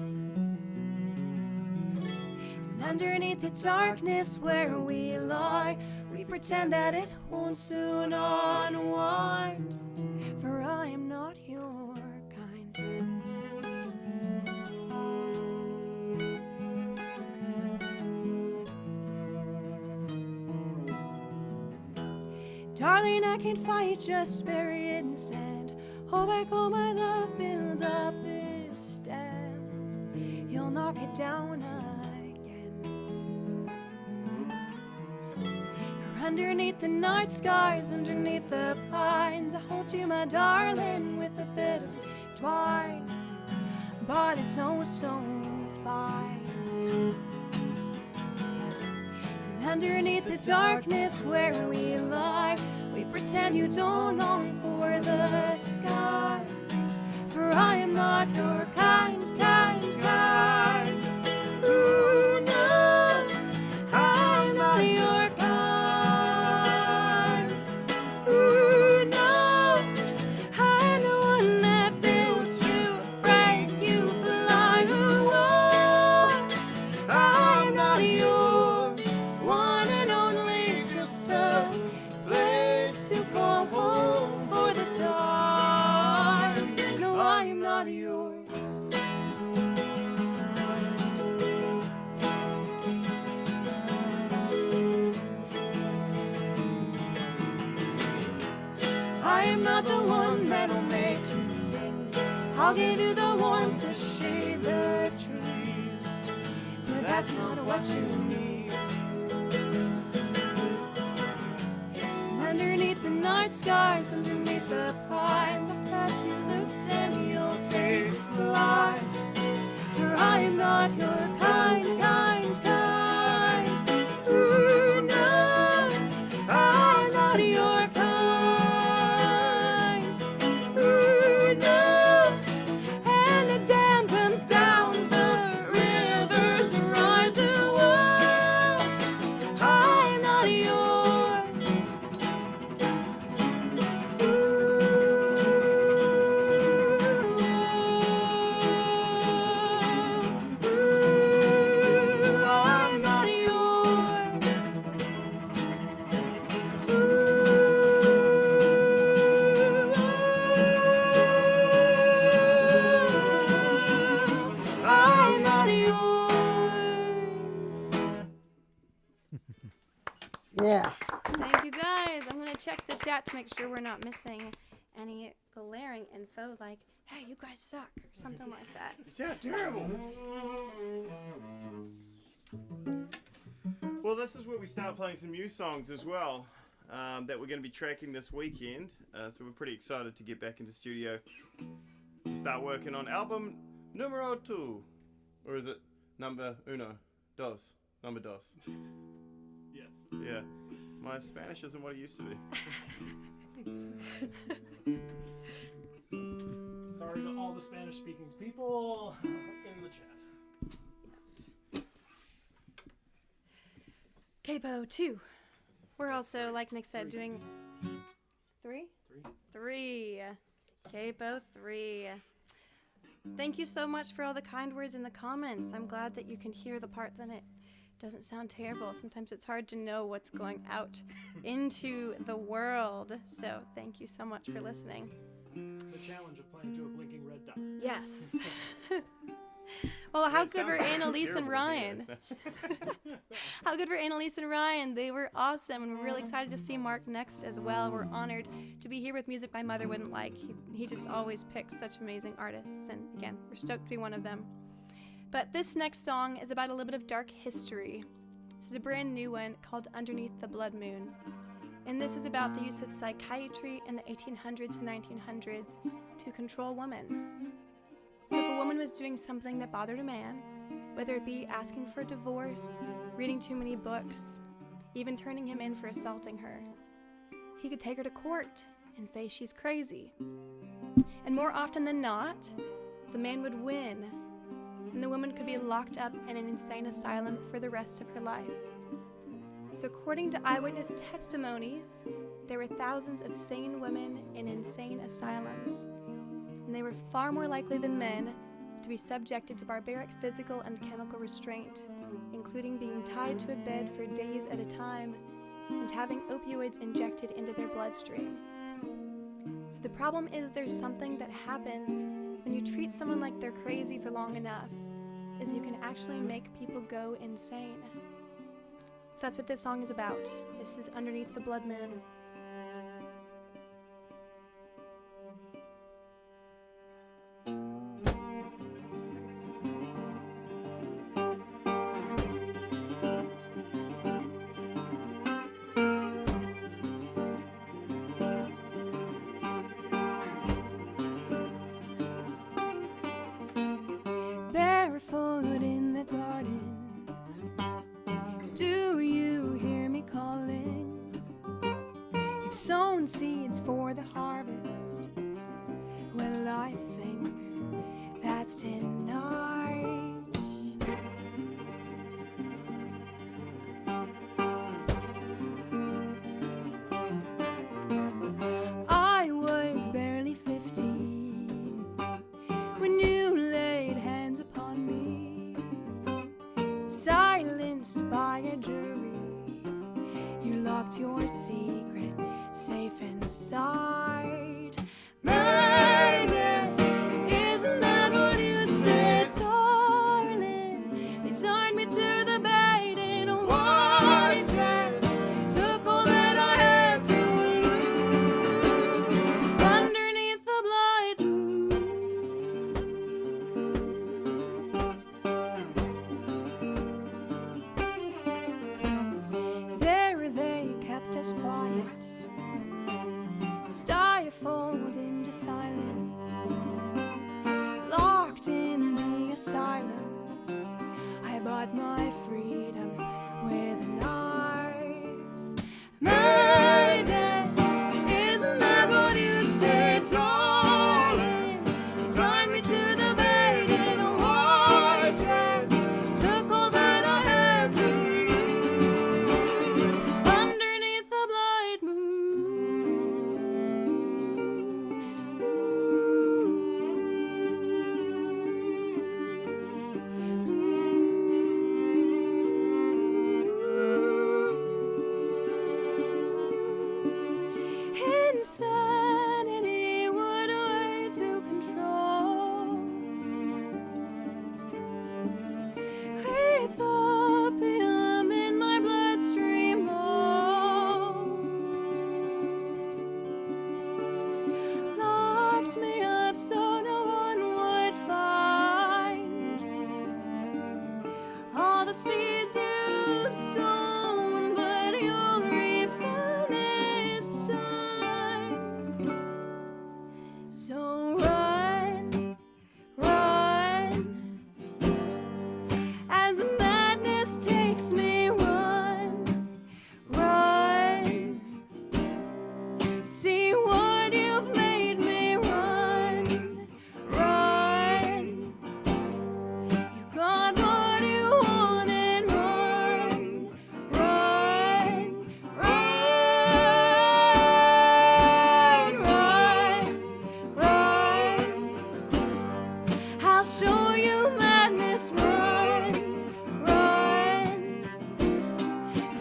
And underneath the darkness where we lie, we pretend that it won't soon unwind, for I am not your kind. Darling, I can't fight, just bury it in sand. Hold back all my love, build up this dam. You'll knock it down again. For underneath the night skies, underneath the pines, I hold you, my darling, with a bit of twine, but it's oh so fine. Underneath the darkness where we lie, we pretend you don't long for the sky, for I am not your kind, kind, kind. Ooh, no, I'm not your kind. Ooh, no, I'm the one that built you, break you, fly. Ooh, oh, I'm not your one and only, just a place to call home for the time. No, I am not yours. I am not the one that'll make you sing. I'll give you the warmth, the shade, the trees, but that's not what you need. Underneath the night skies, underneath the pines, I'll cut you loose and you'll take flight, for I am not your kind, kind, kind. Ooh, no, I'm not your kind. Ooh, no, and the dam comes down, the rivers rise. Ooh, oh, I'm not yours. I'm not yours. I'm not yours. Yeah. Thank you guys. I'm going to check the chat to make sure we're not missing any glaring info like, hey, you guys suck, or something like that. You sound terrible. Well, this is where we start playing some new songs as well that we're going to be tracking this weekend. So we're pretty excited to get back into studio to start working on album numero 2. Or is it number uno? Dos. Number dos. Yes. Yeah. My Spanish isn't what it used to be. Sorry to all the Spanish-speaking people in the chat. Capo 2. We're also, like Nick said, doing 3? 3. Capo 3. Thank you so much for all the kind words in the comments. I'm glad that you can hear the parts in it. Doesn't sound terrible. Sometimes it's hard to know what's going out into the world. So thank you so much for listening. The challenge of playing to a blinking red dot. Yes. Well, how It good were sounds Annalise and terrible to me. Ryan? How good were Annalise and Ryan? They were awesome, and we're really excited to see Mark next as well. We're honored to be here with music my mother wouldn't like. He just always picks such amazing artists, and again, we're stoked to be one of them. But this next song is about a little bit of dark history. This is a brand new one called Underneath the Blood Moon. And this is about the use of psychiatry in the 1800s and 1900s to control women. So if a woman was doing something that bothered a man, whether it be asking for a divorce, reading too many books, even turning him in for assaulting her, he could take her to court and say she's crazy. And more often than not, the man would win, and the woman could be locked up in an insane asylum for the rest of her life. So according to eyewitness testimonies, there were thousands of sane women in insane asylums, and they were far more likely than men to be subjected to barbaric physical and chemical restraint, including being tied to a bed for days at a time and having opioids injected into their bloodstream. So the problem is there's something that happens when you treat someone like they're crazy for long enough, is you can actually make people go insane. So that's what this song is about. This is Underneath the Blood Moon. Barefoot in the garden, do you hear me calling? You've sown seeds for the harvest. Well, I think that's tonight. I was barely 15 when you laid hands upon me, silenced by a jury. You locked your secret safe inside my breast. Isn't that what you said, darling? They tied me to the bed in a white dress, took all that I had to lose underneath the blood moon. There they kept us quiet, stifled into silence, locked in the asylum. I bought my freedom with a knife. My best, isn't that what you said, darling? You tied me to the bed in a white dress, took all that I had to lose underneath the blood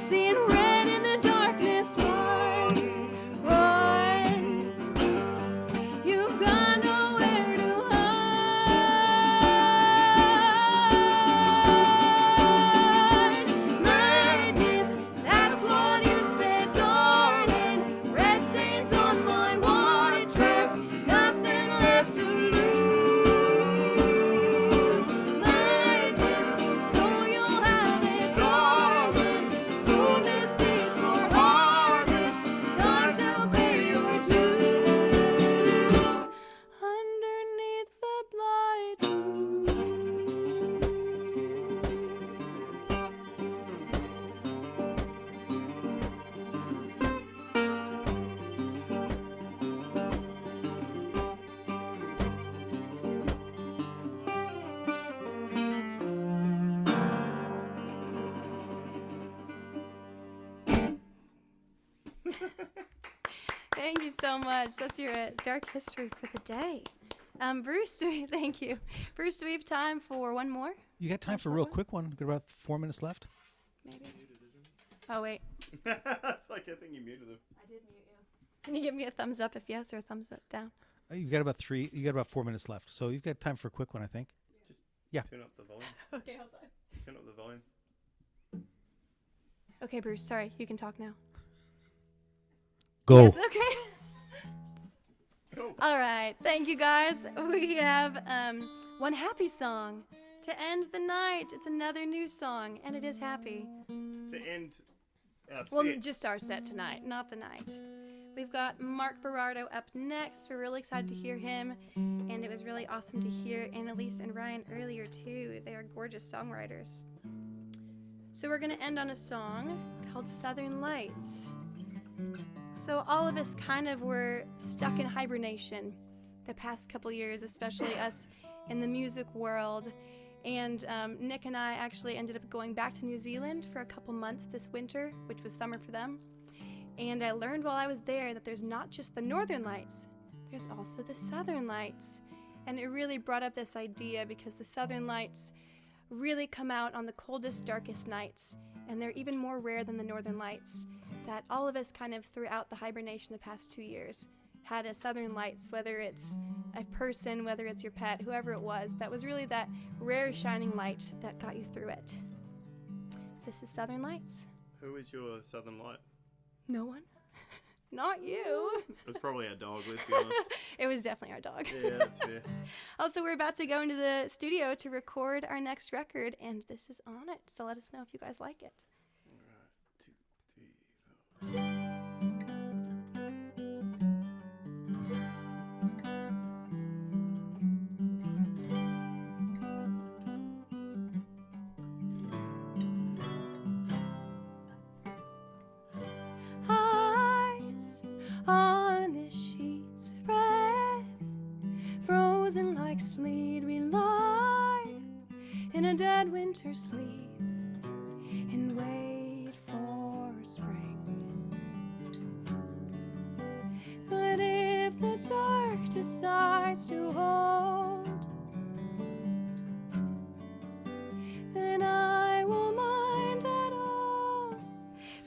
seeing red in the darkness. Run, run. You've got nowhere to hide. Madness, that's what you said, darling. Red stains on my white dress, nothing left to lose. Madness, so you'll have it, darling. So this is for harvest, time to pay your dues. Underneath the blight. Thank you so much. That's your dark history for the day. Bruce, thank you. Bruce, do we have time for one more? You got time for a real quick one? Got about 4 minutes left. Maybe. Oh, wait. It's like I think you muted him. I did mute you. Can you give me a thumbs up if yes or a thumbs up down? You've got about 4 minutes left. So you've got time for a quick one, I think. Yeah. Turn up the volume. Okay, hold on. Turn up the volume. Okay, Bruce, sorry. You can talk now. Go. Yes, okay. Cool. All right. Thank you, guys. We have one happy song to end the night. It's another new song, and it is happy. To end our Well, set. just our set tonight, not the night. We've got Marc Berardo up next. We're really excited to hear him, and it was really awesome to hear Annalyse and Ryan earlier, too. They are gorgeous songwriters. So we're going to end on a song called Southern Lights. So all of us kind of were stuck in hibernation the past couple years, especially us in the music world. And Nick and I actually ended up going back to New Zealand for a couple months this winter, which was summer for them. And I learned while I was there that there's not just the Northern Lights, there's also the Southern Lights. And it really brought up this idea because the Southern Lights really come out on the coldest, darkest nights, and they're even more rare than the Northern Lights. That all of us kind of throughout the hibernation the past 2 years had a Southern Lights, whether it's a person, whether it's your pet, whoever it was, that was really that rare shining light that got you through it. This is Southern Lights. Who is your Southern Light? No one? Not you. It was probably our dog, let's be honest. It was definitely our dog. Yeah, that's fair. Also, we're about to go into the studio to record our next record, and this is on it. So let us know if you guys like it. Alright, 2, 3, 4. Eyes on the sheets of breath, frozen like sleet, we lie in a dead winter sleep and wait for spring. But if the dark decides to hold, then I won't mind at all,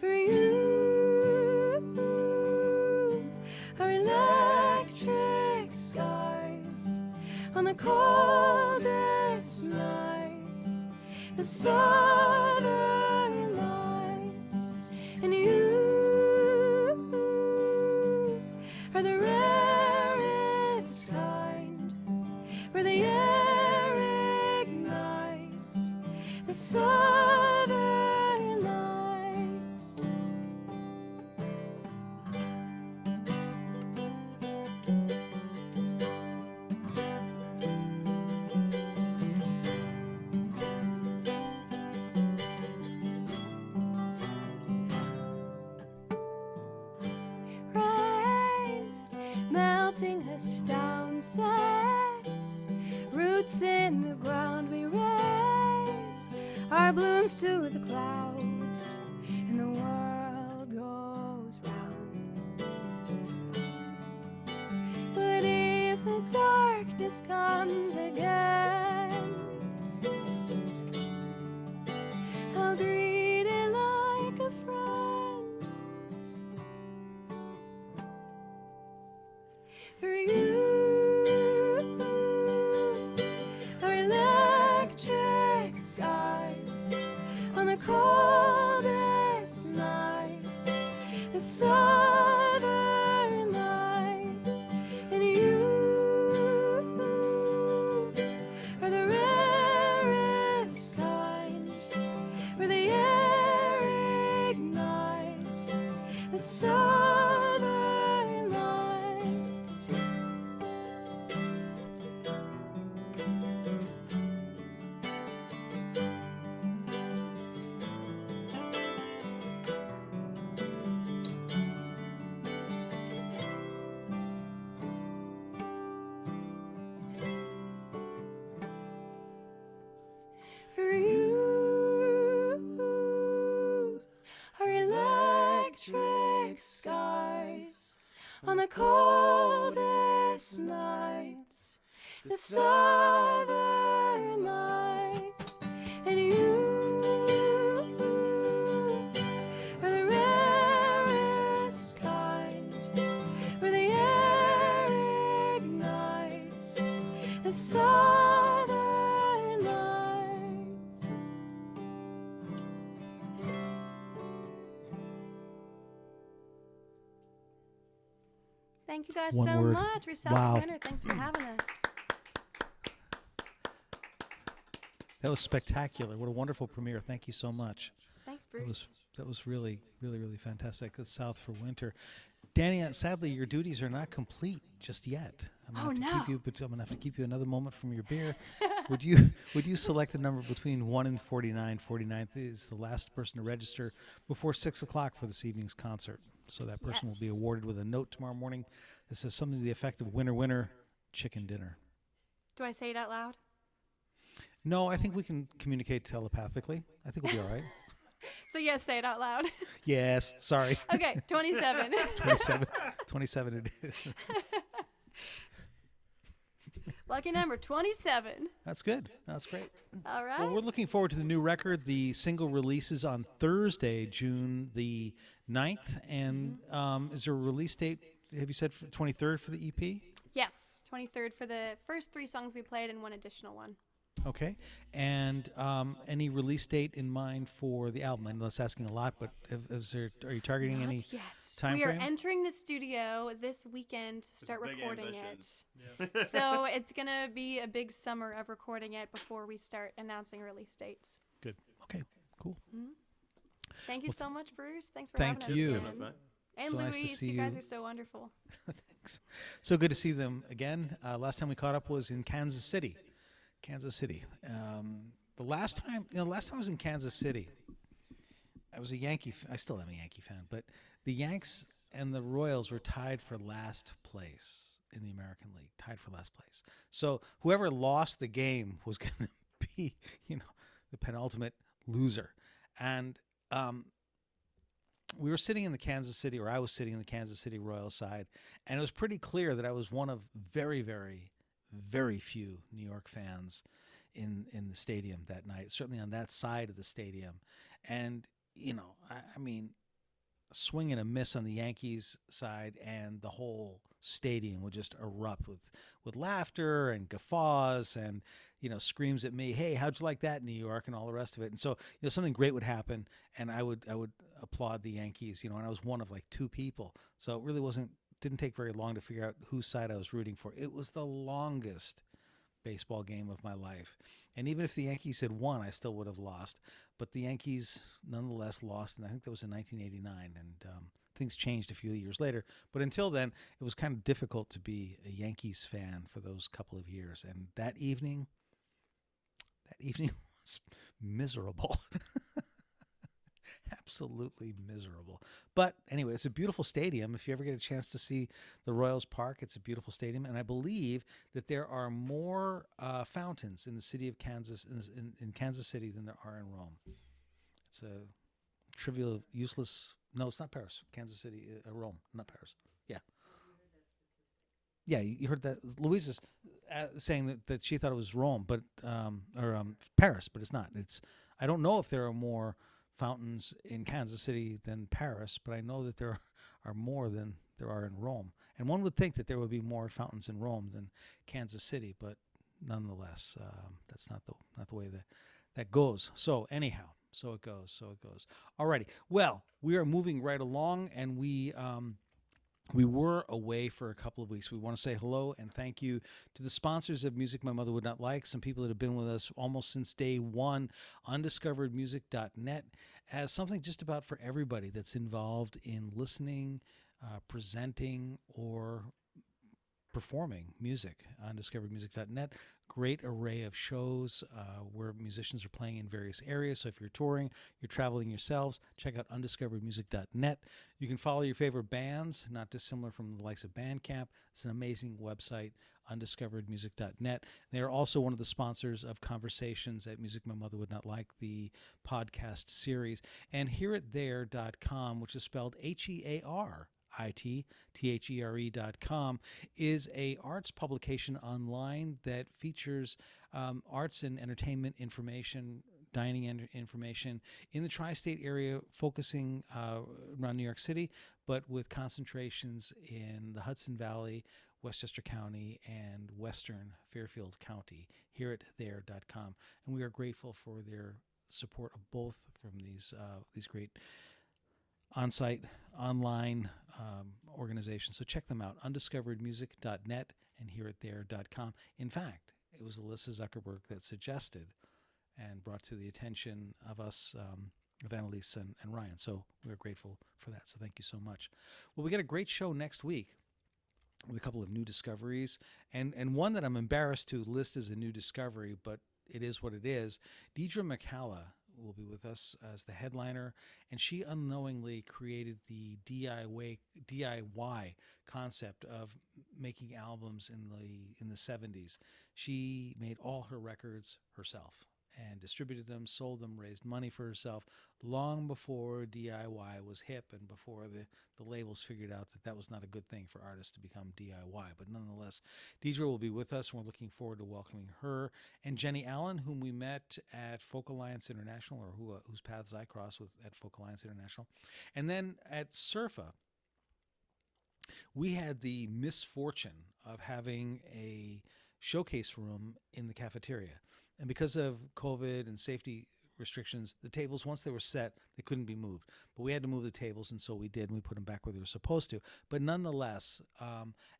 for you are electric skies on the coldest nights, the southern lights, and you are the rarest kind, where the air ignites the southern lights. Rain melting us down, sets roots in the ground, we raise our blooms to the clouds, and the world goes round. But if the darkness comes again, I'll greet it like a friend. coldest nights, the southern lights, and you are the rarest kind, where the air ignites the southern lights. For you are electric skies on the coldest nights, the southern lights, and you are the rarest kind, where the air ignites the southern lights. Thank you guys One so word. much. We're South Wow. Winter. Thanks for having us. That was spectacular. What a wonderful premiere. Thank you so much. Thanks, That Bruce. was really, really, really fantastic. That's South for Winter. Danny, sadly, your duties are not complete just yet. I'm Oh, gonna have to no. keep you, but I'm gonna have to keep you another moment from your beer. Would you select a number between 1 and 49? 49th is the last person to register before 6 o'clock for this evening's concert. So that person will be Yes. awarded with a note tomorrow morning that says something to the effect of "Winner, winner, chicken dinner." Do I say it out loud? No, I think we can communicate telepathically. I think we'll be all right. So yes, say it out loud. Yes, sorry. Okay, 27. 27 it is. Lucky number 27. That's good. That's great. All right. Well, we're looking forward to the new record. The single releases on Thursday, June the 9th. And is there a release date? Have you said 23rd for the EP? Yes, 23rd for the first 3 songs we played and one additional one. Okay. And any release date in mind for the album? I know that's asking a lot, but are you targeting any Not yet. time We are frame? entering the studio this weekend to start big recording ambition. it. So it's going to be a big summer of recording it before we start announcing release dates. Good. Okay, cool. Thank you so much, Bruce. Thanks for Thank having you. us Goodness, again. mate. And So nice to Luis, see you guys you. are so wonderful. Thanks. So good to see them again. Last time we caught up was in Kansas City. The last time I was in Kansas City, I was a Yankee. I still am a Yankee fan, but the Yanks and the Royals were tied for last place in the American League. Tied for last place. So whoever lost the game was going to be, the penultimate loser. And we were sitting in the Kansas City, or I was sitting in the Kansas City Royals side, and it was pretty clear that I was one of very, very, very few New York fans in the stadium that night, certainly on that side of the stadium. And, I mean, a swing and a miss on the Yankees side, and the whole stadium would just erupt with laughter and guffaws and, screams at me, "Hey, how'd you like that, New York?" and all the rest of it. And so, something great would happen, and I would applaud the Yankees, and I was one of like 2 people. So it really didn't take very long to figure out whose side I was rooting for. It was the longest baseball game of my life. And even if the Yankees had won, I still would have lost. But the Yankees nonetheless lost, and I think that was in 1989. And things changed a few years later. But until then, it was kind of difficult to be a Yankees fan for those couple of years. And that evening was miserable. Absolutely miserable. But anyway, it's a beautiful stadium. If you ever get a chance to see the Royals Park, it's a beautiful stadium. And I believe that there are more fountains in the city of Kansas, in Kansas City, than there are in Rome. It's a trivial, useless. No, it's not Paris. Kansas City, Rome, not Paris. Yeah. Yeah, you heard that. Louise is saying that she thought it was Rome, but or Paris, but it's not. I don't know if there are more fountains in Kansas City than Paris, but I know that there are more than there are in Rome. And one would think that there would be more fountains in Rome than Kansas City, but nonetheless, that's not the way that goes. So anyhow, So it goes. So it goes. Alrighty. Well, we are moving right along, and we were away for a couple of weeks. We want to say hello and thank you to the sponsors of Music My Mother Would Not Like, some people that have been with us almost since day one. Undiscoveredmusic.net as something just about for everybody that's involved in listening, presenting, or performing music. Undiscoveredmusic.net, great array of shows where musicians are playing in various areas. So if you're touring, you're traveling yourselves, check out undiscoveredmusic.net. You can follow your favorite bands, not dissimilar from the likes of Bandcamp. It's an amazing website, undiscoveredmusic.net. They are also one of the sponsors of Conversations at Music My Mother Would Not Like, the podcast series. And hearithhere.com, which is spelled HEARITTHERE.com, is a arts publication online that features arts and entertainment information, dining information in the tri-state area, focusing around New York City, but with concentrations in the Hudson Valley, Westchester County, and Western Fairfield County. Hearithhere.com, and we are grateful for their support of both from these great on-site, online organizations. So check them out, undiscoveredmusic.net and hearithhere.com. In fact, it was Alyssa Zuckerberg that suggested and brought to the attention of us, of Annalyse and Ryan. So we're grateful for that. So thank you so much. Well, we got a great show next week with a couple of new discoveries, and one that I'm embarrassed to list as a new discovery, but it is what it is. Deidre McCalla will be with us as the headliner, and she unknowingly created the DIY concept of making albums in the 70s. She made all her records herself and distributed them, sold them, raised money for herself long before DIY was hip and before the labels figured out that was not a good thing for artists to become DIY. But nonetheless, Deidre will be with us, and we're looking forward to welcoming her and Jenny Allen, whom we met at Folk Alliance International, or whose paths I crossed with at Folk Alliance International. And then at Surfa, we had the misfortune of having a showcase room in the cafeteria. And because of COVID and safety restrictions, the tables, once they were set, they couldn't be moved. But we had to move the tables, and so we did, and we put them back where they were supposed to. But nonetheless,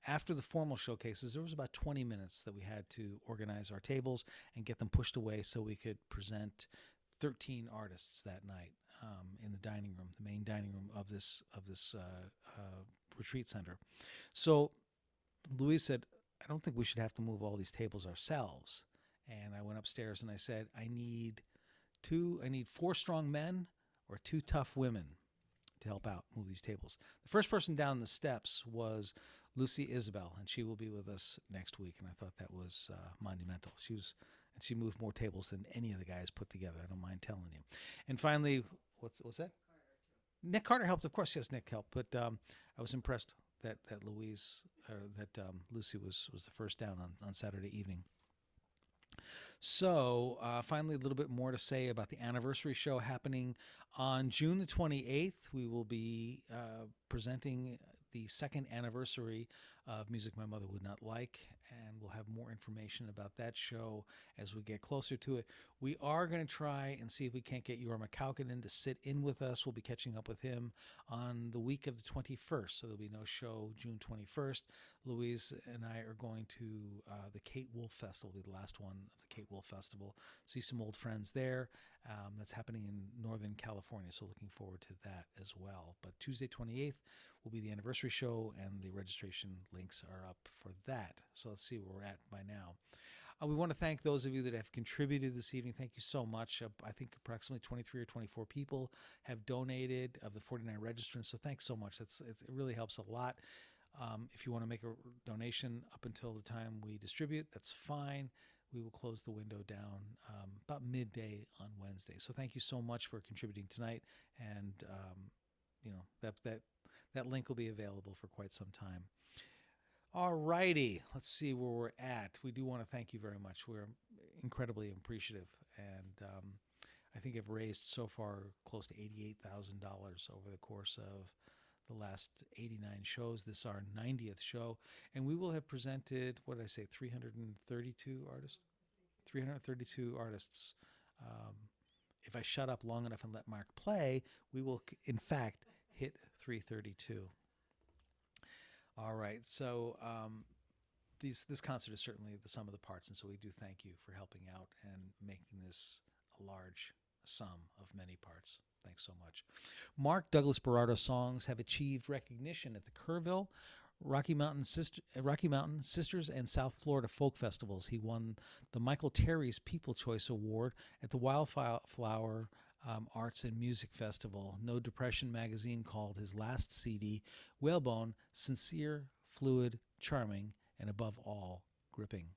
after the formal showcases, there was about 20 minutes that we had to organize our tables and get them pushed away so we could present 13 artists that night in the dining room, the main dining room of this retreat center. So Louise said, I don't think we should have to move all these tables ourselves. And I went upstairs and I said, I need 4 strong men or 2 tough women to help out move these tables. The first person down the steps was Lucy Isabel, and she will be with us next week. And I thought that was monumental. She moved more tables than any of the guys put together. I don't mind telling you. And finally, what's that? Nick Carter helped, of course. Yes, Nick helped. But I was impressed that Lucy was the first down on Saturday evening. So finally, a little bit more to say about the anniversary show happening on June the 28th. We will be presenting the second anniversary of Music My Mother Would Not Like, and we'll have more information about that show as we get closer to it. We are going to try and see if we can't get Jorma Kaukonen to sit in with us. We'll be catching up with him on the week of the 21st, so there'll be no show June 21st. Louise and I are going to the Kate Wolf Festival, will be the last one of the Kate Wolf Festival. See some old friends there. That's happening in Northern California, so looking forward to that as well. But Tuesday 28th will be the anniversary show, and the registration links are up for that. So let's see where we're at by now. We want to thank those of you that have contributed this evening. Thank you so much. I think approximately 23 or 24 people have donated of the 49 registrants, so thanks so much. It really helps a lot. If you want to make a donation up until the time we distribute, that's fine. We will close the window down about midday on Wednesday. So thank you so much for contributing tonight, and that link will be available for quite some time. All righty, let's see where we're at. We do want to thank you very much. We're incredibly appreciative, and I think I've raised so far close to $88,000 over the course of the last 89 shows. This is our 90th show, and we will have presented, 332 artists? 332 artists if I shut up long enough and let Mark play, we will, in fact, hit 3:32. All right. So this concert is certainly the sum of the parts, and so we do thank you for helping out and making this a large sum of many parts. Thanks so much. Marc Douglas Berardo songs have achieved recognition at the Kerrville, Rocky Mountain Sisters, and South Florida Folk Festivals. He won the Michael Terry's People Choice Award at the Wildflower Arts and Music Festival. No Depression magazine called his last CD, Whalebone, sincere, fluid, charming, and above all, gripping.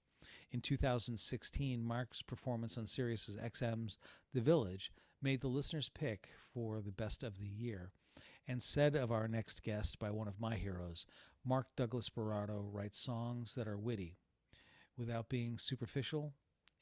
In 2016, Mark's performance on Sirius XM's The Village made the listener's pick for the best of the year. And said of our next guest by one of my heroes, Marc Douglas Berardo writes songs that are witty without being superficial,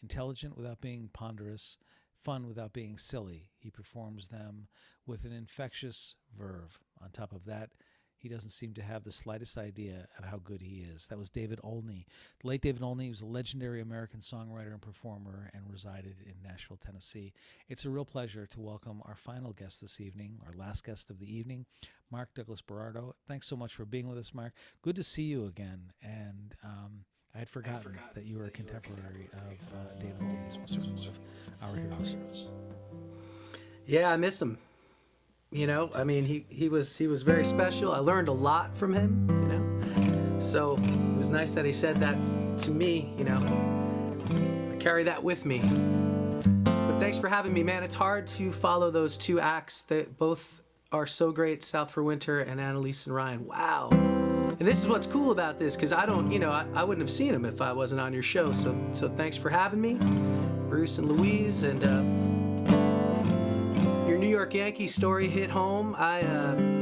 intelligent without being ponderous, fun without being silly. He performs them with an infectious verve. On top of that, he doesn't seem to have the slightest idea of how good he is. That was David Olney. The late David Olney was a legendary American songwriter and performer and resided in Nashville, Tennessee. It's a real pleasure to welcome our final guest this evening, our last guest of the evening, Marc Douglas Berardo. Thanks so much for being with us, Marc. Good to see you again. And I had forgotten that you were a contemporary of David Olney. He's certainly one of our heroes. Yeah, I miss him. You know, I mean, he was very special. I learned a lot from him, you know. So it was nice that he said that to me, you know. I carry that with me. But thanks for having me, man. It's hard to follow those two acts that both are so great, South for Winter and Annalyse Ryan. Wow. And this is what's cool about this, because I don't, you know, I wouldn't have seen him if I wasn't on your show. So thanks for having me, Bruce and Louise, and New York Yankees story hit home.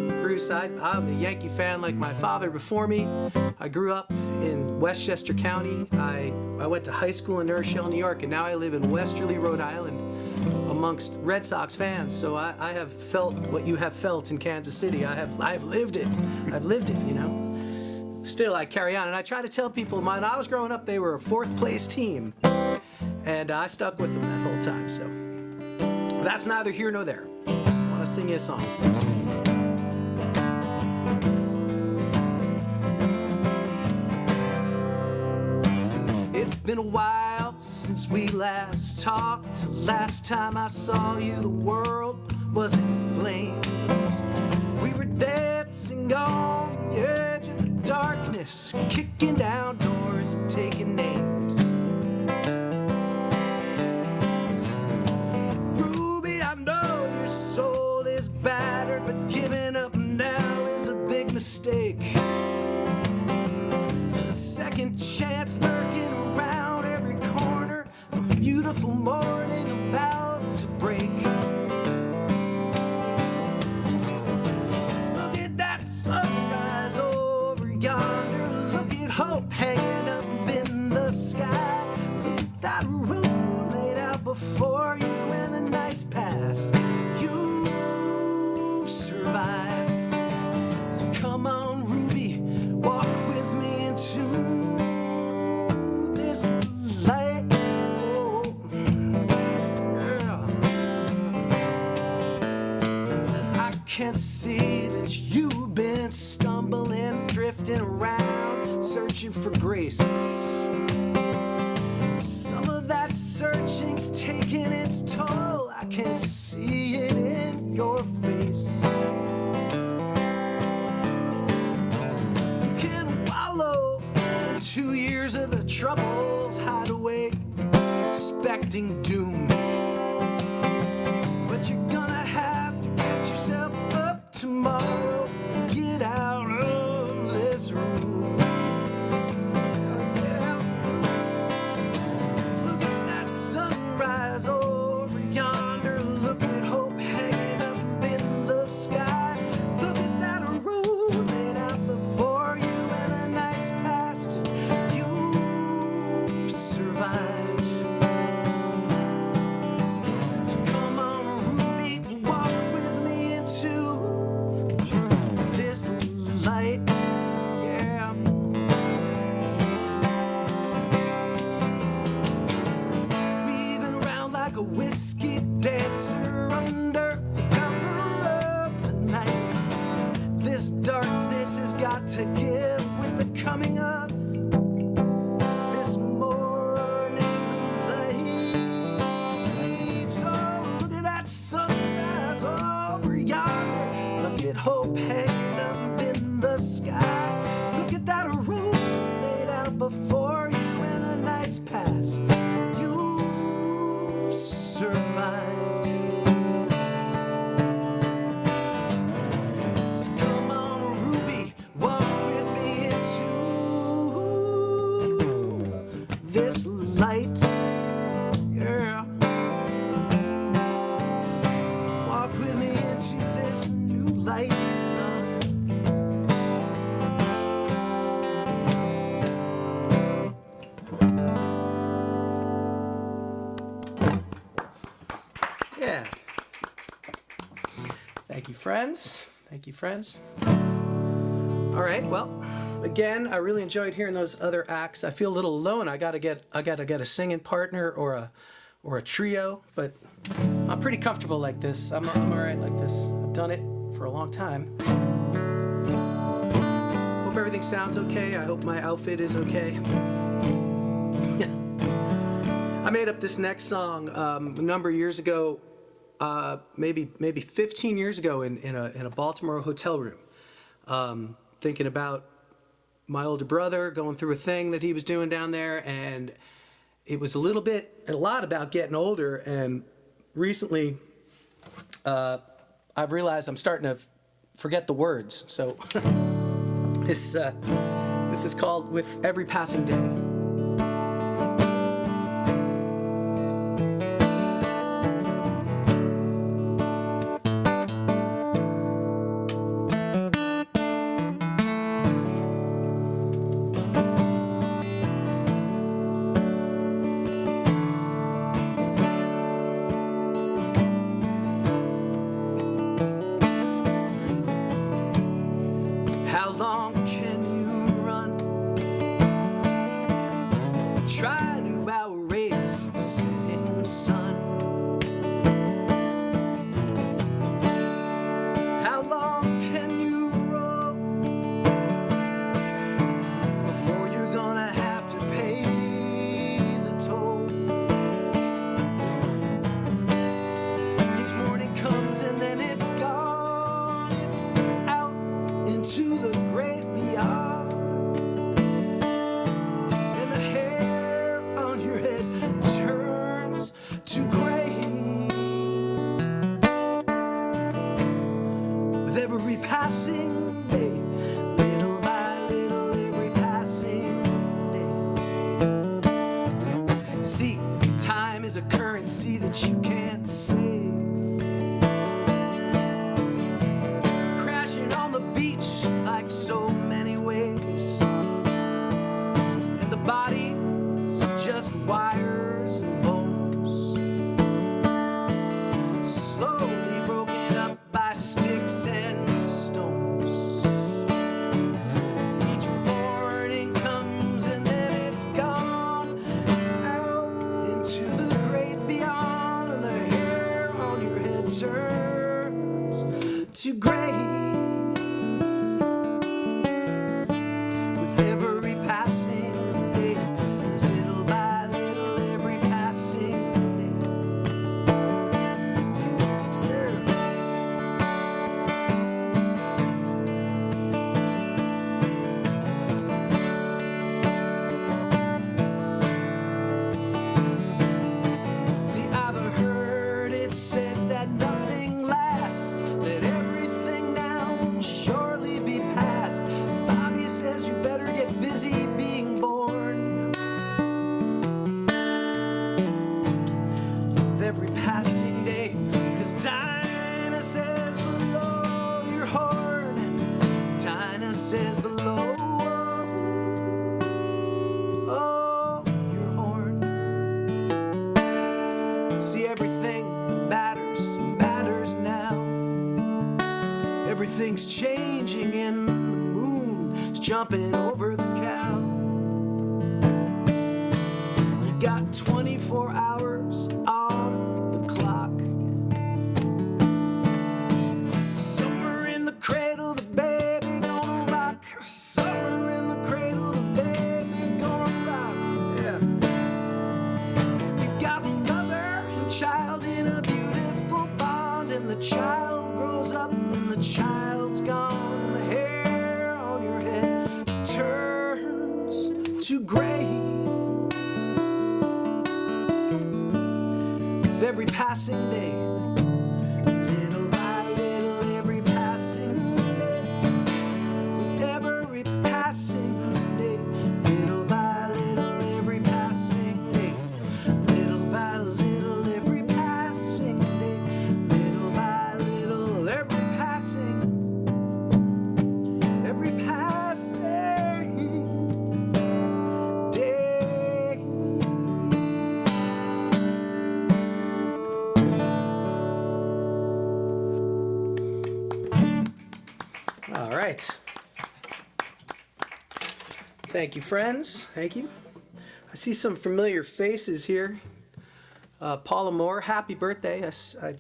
Bruce, I'm a Yankee fan like my father before me. I grew up in Westchester County. I went to high school in New New York, and now I live in Westerly, Rhode Island, amongst Red Sox fans. So I have felt what you have felt in Kansas City. I've lived it. I've lived it, you know. Still, I carry on, and I try to tell people, when I was growing up, they were a fourth place team, and I stuck with them that whole time. So that's neither here nor there. I want to sing you a song. It's been a while since we last talked. Last time I saw you, the world was in flames. We were dancing on the edge of the darkness, kicking down doors and taking names. Soul is battered, but giving up now is a big mistake. There's a second chance lurking around every corner, a beautiful morning about to break. So look at that sunrise over yonder, look at hope hanging up in the sky. Look at that road laid out before you and the night's past. So come on, Ruby, walk with me into this light. Oh, yeah. I can see that you've been stumbling, drifting around, searching for grace. Some of that searching's taking its toll. I can see it in your face. You can wallow in 2 years of the troubles, hide away, expecting doom. But you're gonna have to get yourself up tomorrow, get out of this room. Look at that sunrise over yonder, look at hope hanging up in the sky. Look at that road laid out before you and the night's past. You've survived. to give with the coming of this morning light. So look at that sunrise over yonder. Look at hope hanging up in the sky. Look at that road laid out before you and the night's past. You've survived. So come on, Ruby, walk with me into this light. Yeah. Walk with me into this new light. Yeah. Thank you, friends. Thank you, friends. All right. Well, again, I really enjoyed hearing those other acts. I feel a little alone. I gotta get a singing partner or a trio, but I'm pretty comfortable like this. I'm all right like this. I've done it for a long time. Hope everything sounds okay. I hope my outfit is okay. I made up this next song a number of years ago, maybe 15 years ago in a Baltimore hotel room, thinking about my older brother going through a thing that he was doing down there, and it was a lot about getting older. And recently, I've realized I'm starting to forget the words. So this is called "With Every Passing Day." How long can you run? Try to outrace the setting sun. How long can you roll before you're gonna have to pay the toll? Each morning comes and then it's gone. It's out into the great beyond, and the hair on your head turns to gray with every passing day, little by little, every passing day. See, time is a currency that you can't save. Crashing on the beach like so many waves, and the body's just wires and bones, slowly broken up by sticks and stones. Each morning comes and then it's gone out into the great beyond, and the hair on your head turns to gray with every passing day, little by little, every passing day. See, I've heard it said that nothing lasts, that everything now will surely be past. Bobby says you better get busy being born with every passing day, 'cause Dinah says below your horn, and Dinah says below your horn. See, everything batters now. Everything's changing and the moon's jumping over the cow. You got 24 hours on the clock. Somewhere in the cradle, the baby gonna rock. a child's gone and the hair on your head turns to gray. With every passing day, little by little, every passing day, with every passing day, little by little, every passing day, little by little, every passing day, little by little, every passing day. All right. Thank you, friends. Thank you. I see some familiar faces here. Paula Moore, happy birthday. I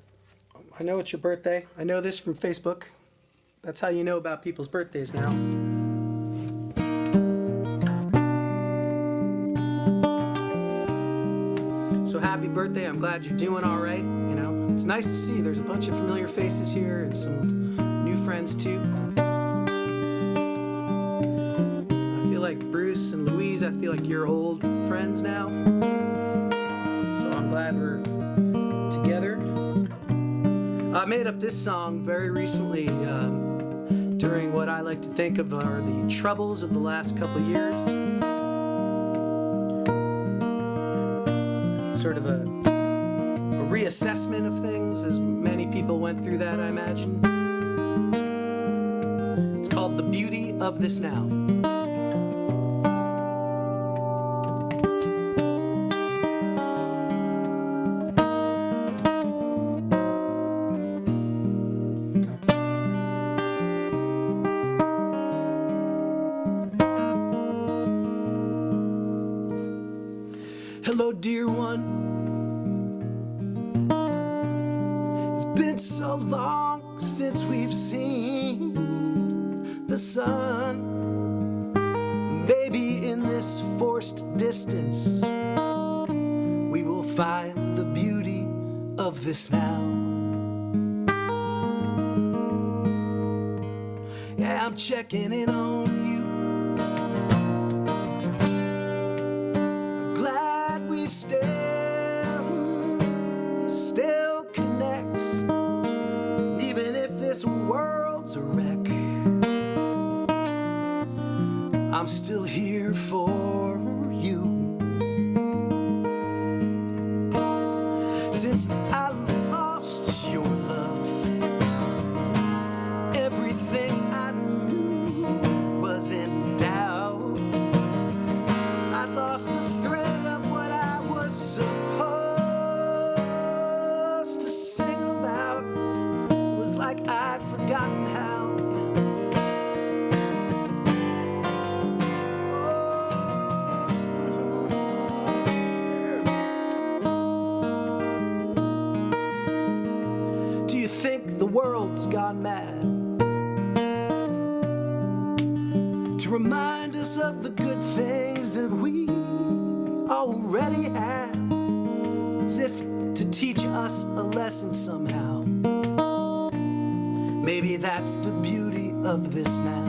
know it's your birthday. I know this from Facebook. That's how you know about people's birthdays now. So happy birthday. I'm glad you're doing all right. You know, it's nice to see there's a bunch of familiar faces here and some new friends too. I feel like Bruce and Louise, I feel like you're old friends now. So I'm glad we're together. I made up this song very recently during what I like to think of are the troubles of the last couple of years. Sort of a reassessment of things, as many people went through that, I imagine. It's called The Beauty of This Now. Hello, dear one. It's been so long since we've seen the sun. Maybe in this forced distance, we will find the beauty of this now. Yeah, I'm checking in on you. Still connect, even if this world's a wreck. I'm still here for you. Since I lost your love, everything I knew was in doubt. I lost the thread of what I was supposed to sing about. It was like I'd forgotten how. Do you think the world's gone mad to remind us of the good things that we already had, as if to teach us a lesson somehow? Maybe that's the beauty of this now.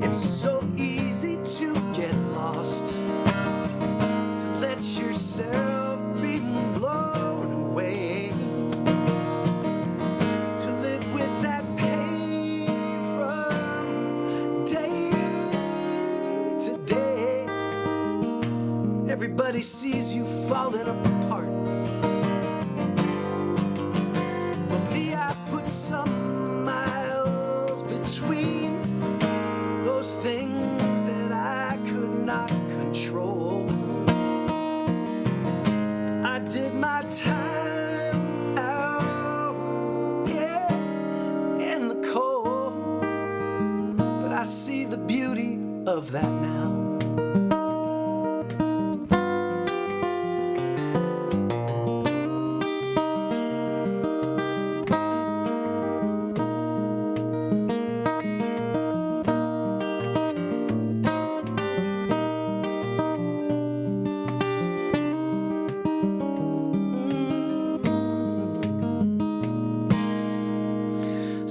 It's so easy to get lost, to let yourself be blown away, to live with that pain from day to day. Everybody sees you falling apart. But me, I put some miles between those things that I could not control. I did my time out, yeah, in the cold, but I see the beauty of that now.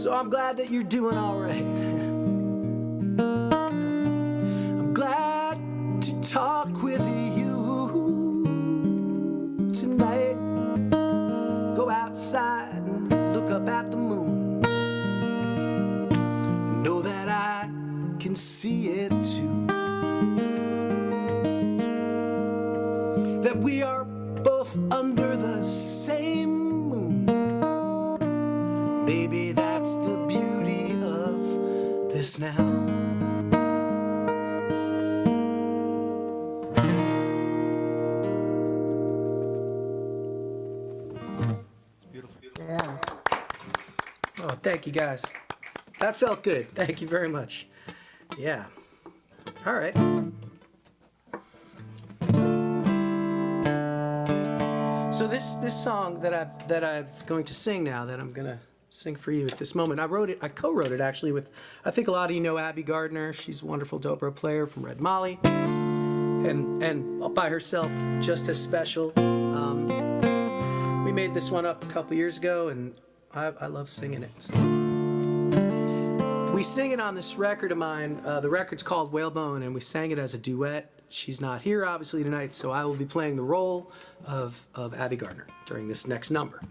So I'm glad that you're doing all right. I'm glad to talk with you tonight. Go outside and look up at the moon. Know that I can see it too. That we are both under the same moon. Maybe that's the beauty of this now. Yeah. Oh, thank you guys. That felt good. Thank you very much. Yeah. All right. So this song that I'm going to sing now, that I'm gonna sing for you at this moment, I co-wrote it actually with, I think a lot of you know Abby Gardner. She's a wonderful dobro player from Red Molly, and by herself, just as special. We made this one up a couple years ago, and I love singing it. So. We sing it on this record of mine. The record's called Whalebone, and we sang it as a duet. She's not here, obviously, tonight, so I will be playing the role of Abby Gardner during this next number.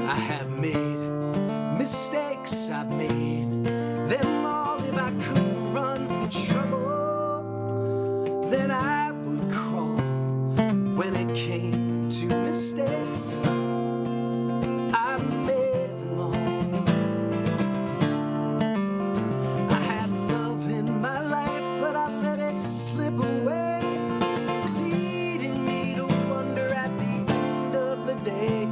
I have made mistakes, I've made them all. If I couldn't run from trouble, then I would crawl. When it came to mistakes, I made them all. I had love in my life, but I let it slip away, leading me to wonder at the end of the day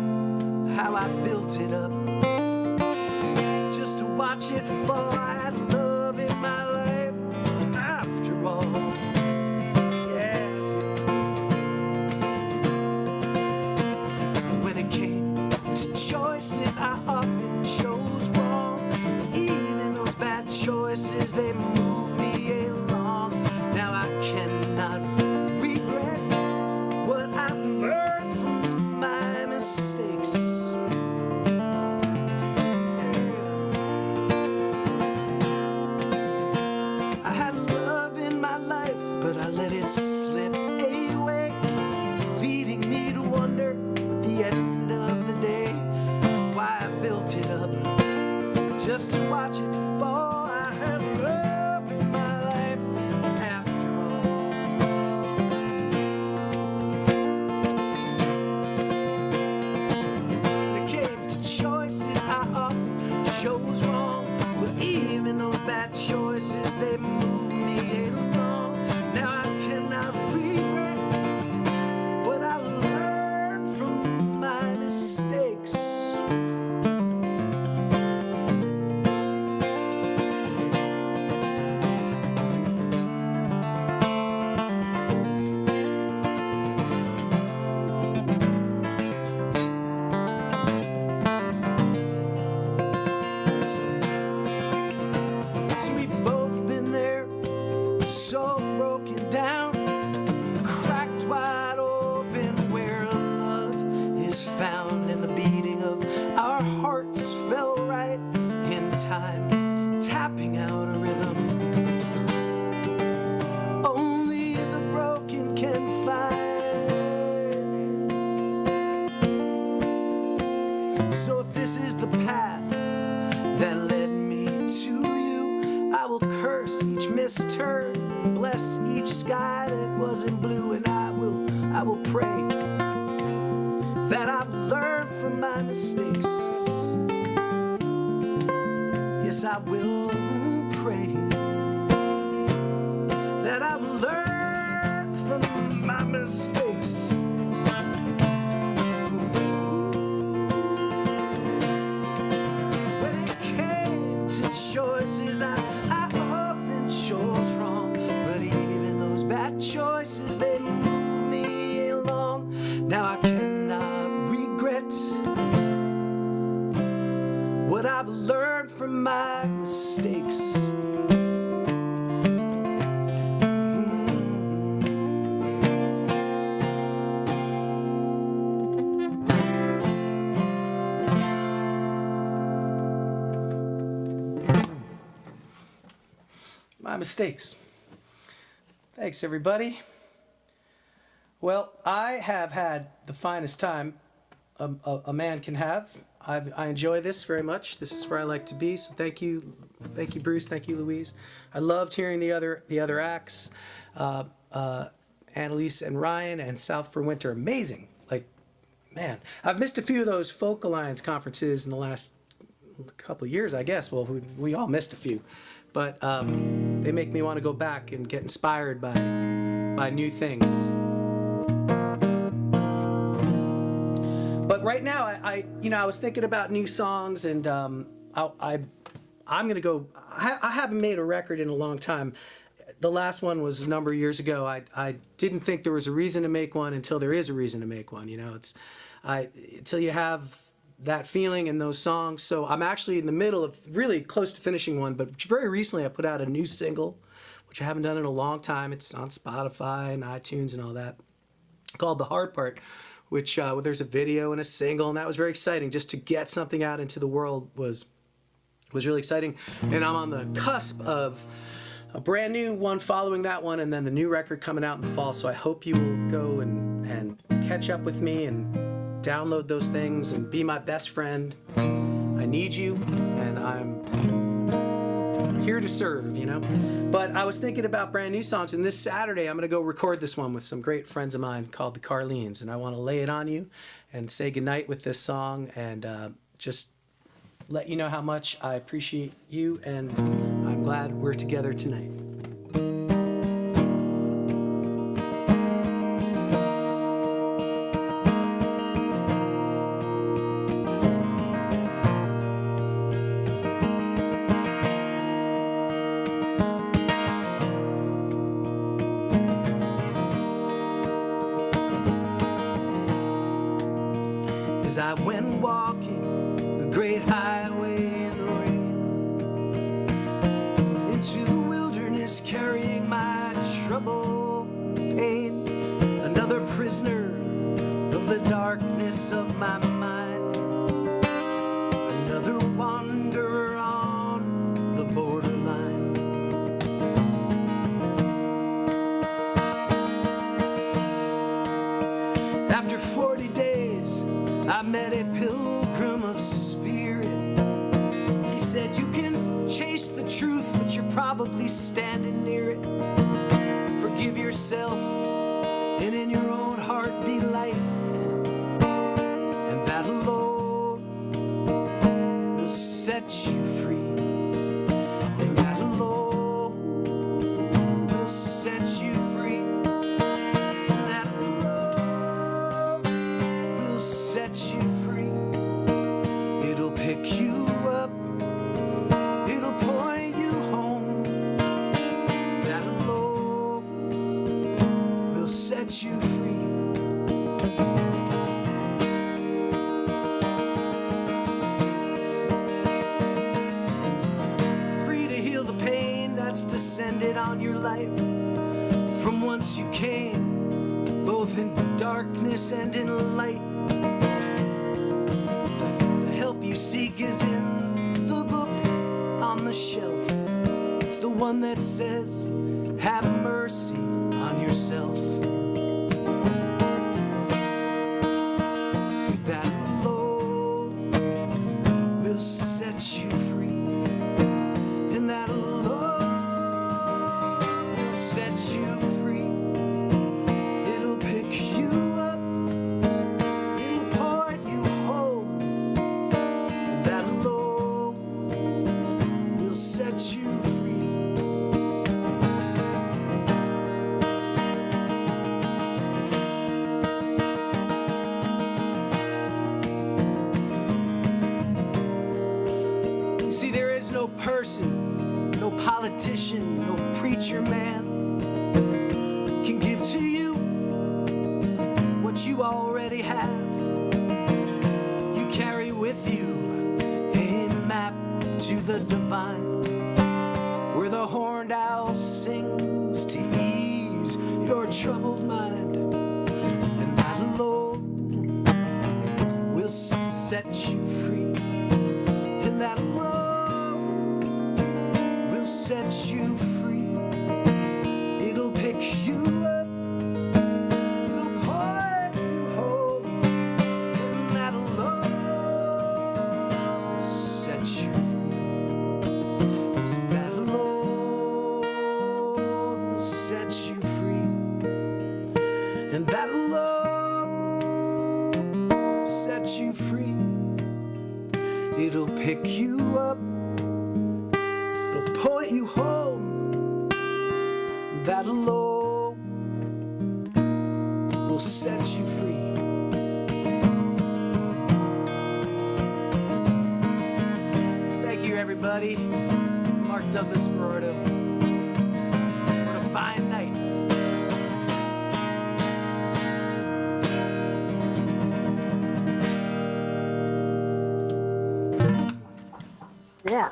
how I built it up just to watch it fall. I had love in my life after all. Yeah. When it came to choices, I often chose wrong. Even those bad choices, they moved me along. Now I cannot regret what I learned from my mistakes. I had love in my life, but I let it slip away, leading me to wonder at the end of the day why I built it up just to watch it fall. I had love in my life after all. When it came to choices, I often chose wrong. But even those bad choices, they moved me along. Now I cannot regret what I learned from my mistakes. So we've both been there, so broken down, cracked wide open, where love is found, and the beating of our hearts fell right in time, tapping out a rhythm only the broken can find. So if this is the path that led me to you, I will curse each missed turn, bless each sky that wasn't blue, and I will pray that I've learned from my mistakes. Yes, I will pray that I've learned from my mistakes. When it came to choices, I often chose wrong. But even those bad choices, they moved me along. Now I cannot regret what but I've learned from my mistakes. My mistakes. Thanks, everybody. Well, I have had the finest time a man can have. I enjoy this very much. This is where I like to be. So thank you, Bruce. Thank you, Louise. I loved hearing the other acts, Annalyse and Ryan and South for Winter. Amazing. Like, man, I've missed a few of those Folk Alliance conferences in the last couple of years, I guess. Well, we all missed a few, but they make me want to go back and get inspired by new things. But right now, I was thinking about new songs, and I'm gonna go. I haven't made a record in a long time. The last one was a number of years ago. I didn't think there was a reason to make one until there is a reason to make one. Until you have that feeling in those songs. So I'm actually in the middle of really close to finishing one. But very recently, I put out a new single, which I haven't done in a long time. It's on Spotify and iTunes and all that, called "The Hard Part," which there's a video and a single, and that was very exciting. Just to get something out into the world was really exciting. And I'm on the cusp of a brand new one following that one, and then the new record coming out in the fall. So I hope you will go and catch up with me and download those things and be my best friend. I need you, and I'm here to serve, But I was thinking about brand new songs, and this Saturday I'm going to go record this one with some great friends of mine called the Carleens, and I want to lay it on you and say goodnight with this song, and just let you know how much I appreciate you, and I'm glad we're together tonight. As I went walking the great highway in the rain, into the wilderness carrying my trouble and pain, another prisoner of the darkness of my mind, another wanderer on the borderline. After 40 days, I met a pilgrim of spirit. He said, you can chase the truth, but you're probably standing near it. Forgive yourself, and in your own heart be light, and that alone will set you free. And that alone will set you free. And that alone will set you free. It'll pick you up, it'll point you home. That alone will set you free. Free to heal the pain that's descended on your life from whence you came, both in darkness and in light. The help you seek is in the book on the shelf. It's the one that says, have mercy on yourself. 'Cause that alone will set you free. And that alone will set you free. It'll pick you up, it'll point you home. And that alone will set you free. See, there is no person, no politician, no preacher man can give to you what you already have. You carry with you a the divine, where the horned owl sings to ease your troubled mind, and that alone will set you free, and that alone will set you free. It'll pick you up, it'll point you home, and that alone will set you free. It's that alone will set you free, and that alone will set you free. It'll pick you up, it'll point you home, and that alone will set you free. Thank you, everybody. Marc Douglas Berardo. What a fine night. Yeah.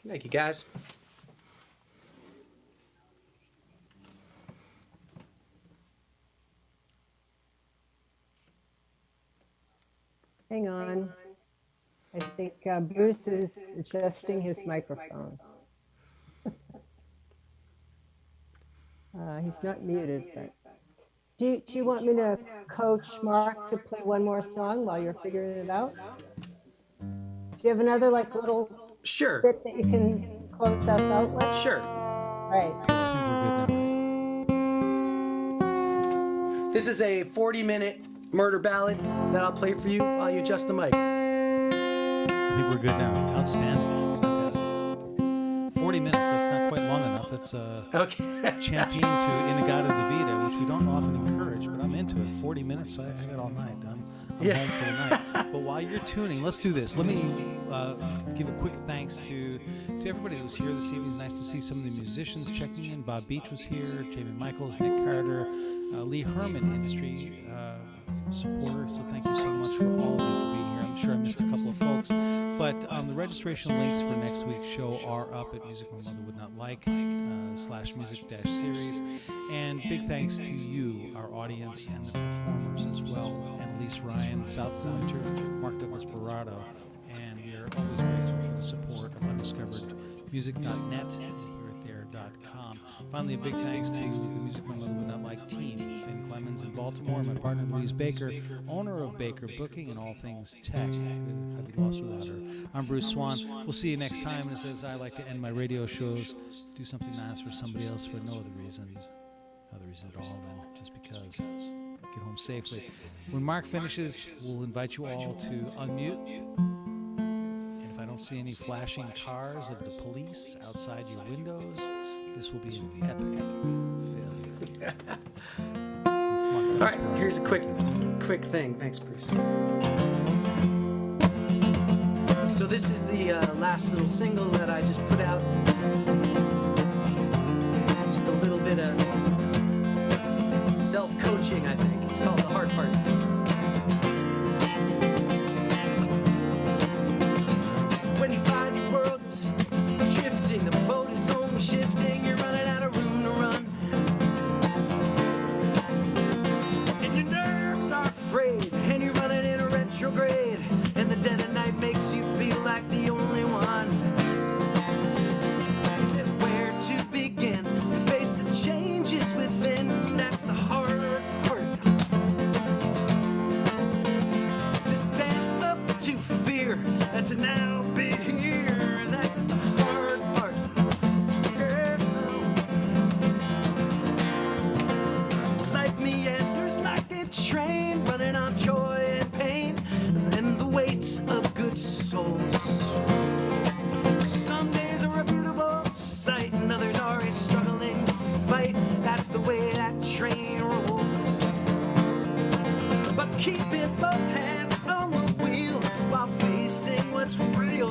Thank you, guys. Hang on. I think Bruce is adjusting his microphone. He's not muted, but do you want me to coach Mark to play one more song while you're figuring it out? Do you have another like little Sure. bit that you can close us out with? Sure. Right. I think we're good now. This is a 40-minute murder ballad that I'll play for you while you adjust the mic. I think we're good now. Outstanding. It's fantastic. 40 minutes, that's not quite long enough. That's Okay. champion to Inagata de Vida, which we don't often encourage, but I'm into it. 40 minutes, I got all night. I'm Yeah. home for the night. But while you're tuning, let's do this. Let me give a quick thanks to everybody that was here this evening. It's nice to see some of the musicians checking in. Bob Beach was here, Jamie Michaels, Nick Carter, Lee Herman, industry supporter. So thank you so much for all of you for being here. I'm sure I missed a couple of folks. But the registration links for next week's show are up at Music My Mother Would Not Like /music-series. And big thanks to you, our audience, and the performers as well. Annalyse Ryan, South Winter, Marc Douglas Berardo. And we are always grateful for the support of undiscoveredmusic.net and hereithere.com. Finally, a big thanks to the Music My Mother Would Not Like team, Finn Clemens in Baltimore, my partner Louise Baker, owner of Baker Booking and all things tech. I'd be lost without her. I'm Bruce Swan. We'll see you next time. And as I like to end my radio shows, do something nice for somebody else for no other reason at all than just because. Get home safely. When Mark finishes, we'll invite you all to unmute. And if I don't see any flashing cars of the police outside your windows, this will be an epic failure. All right, here's a quick thing. Thanks, Bruce. So this is the last little single that I just put out. Just a little bit of self-coaching, I think. It's called The Hard Part. When you find your world shifting, the boat is only shifting, you're running out of room to run. And your nerves are frayed, and you're running in a retrograde, and the dead of night makes you feel like the only one. Is it where to begin to face the changes within? That's the hard part. To stand up to fear, and to now be here. That's the hard part. Life meanders like a train, running on joy and pain, and the weight of good souls. Some days are a beautiful sight, and others are a struggling fight. That's the way that train rolls. But keeping both hands on the wheel while facing what's real,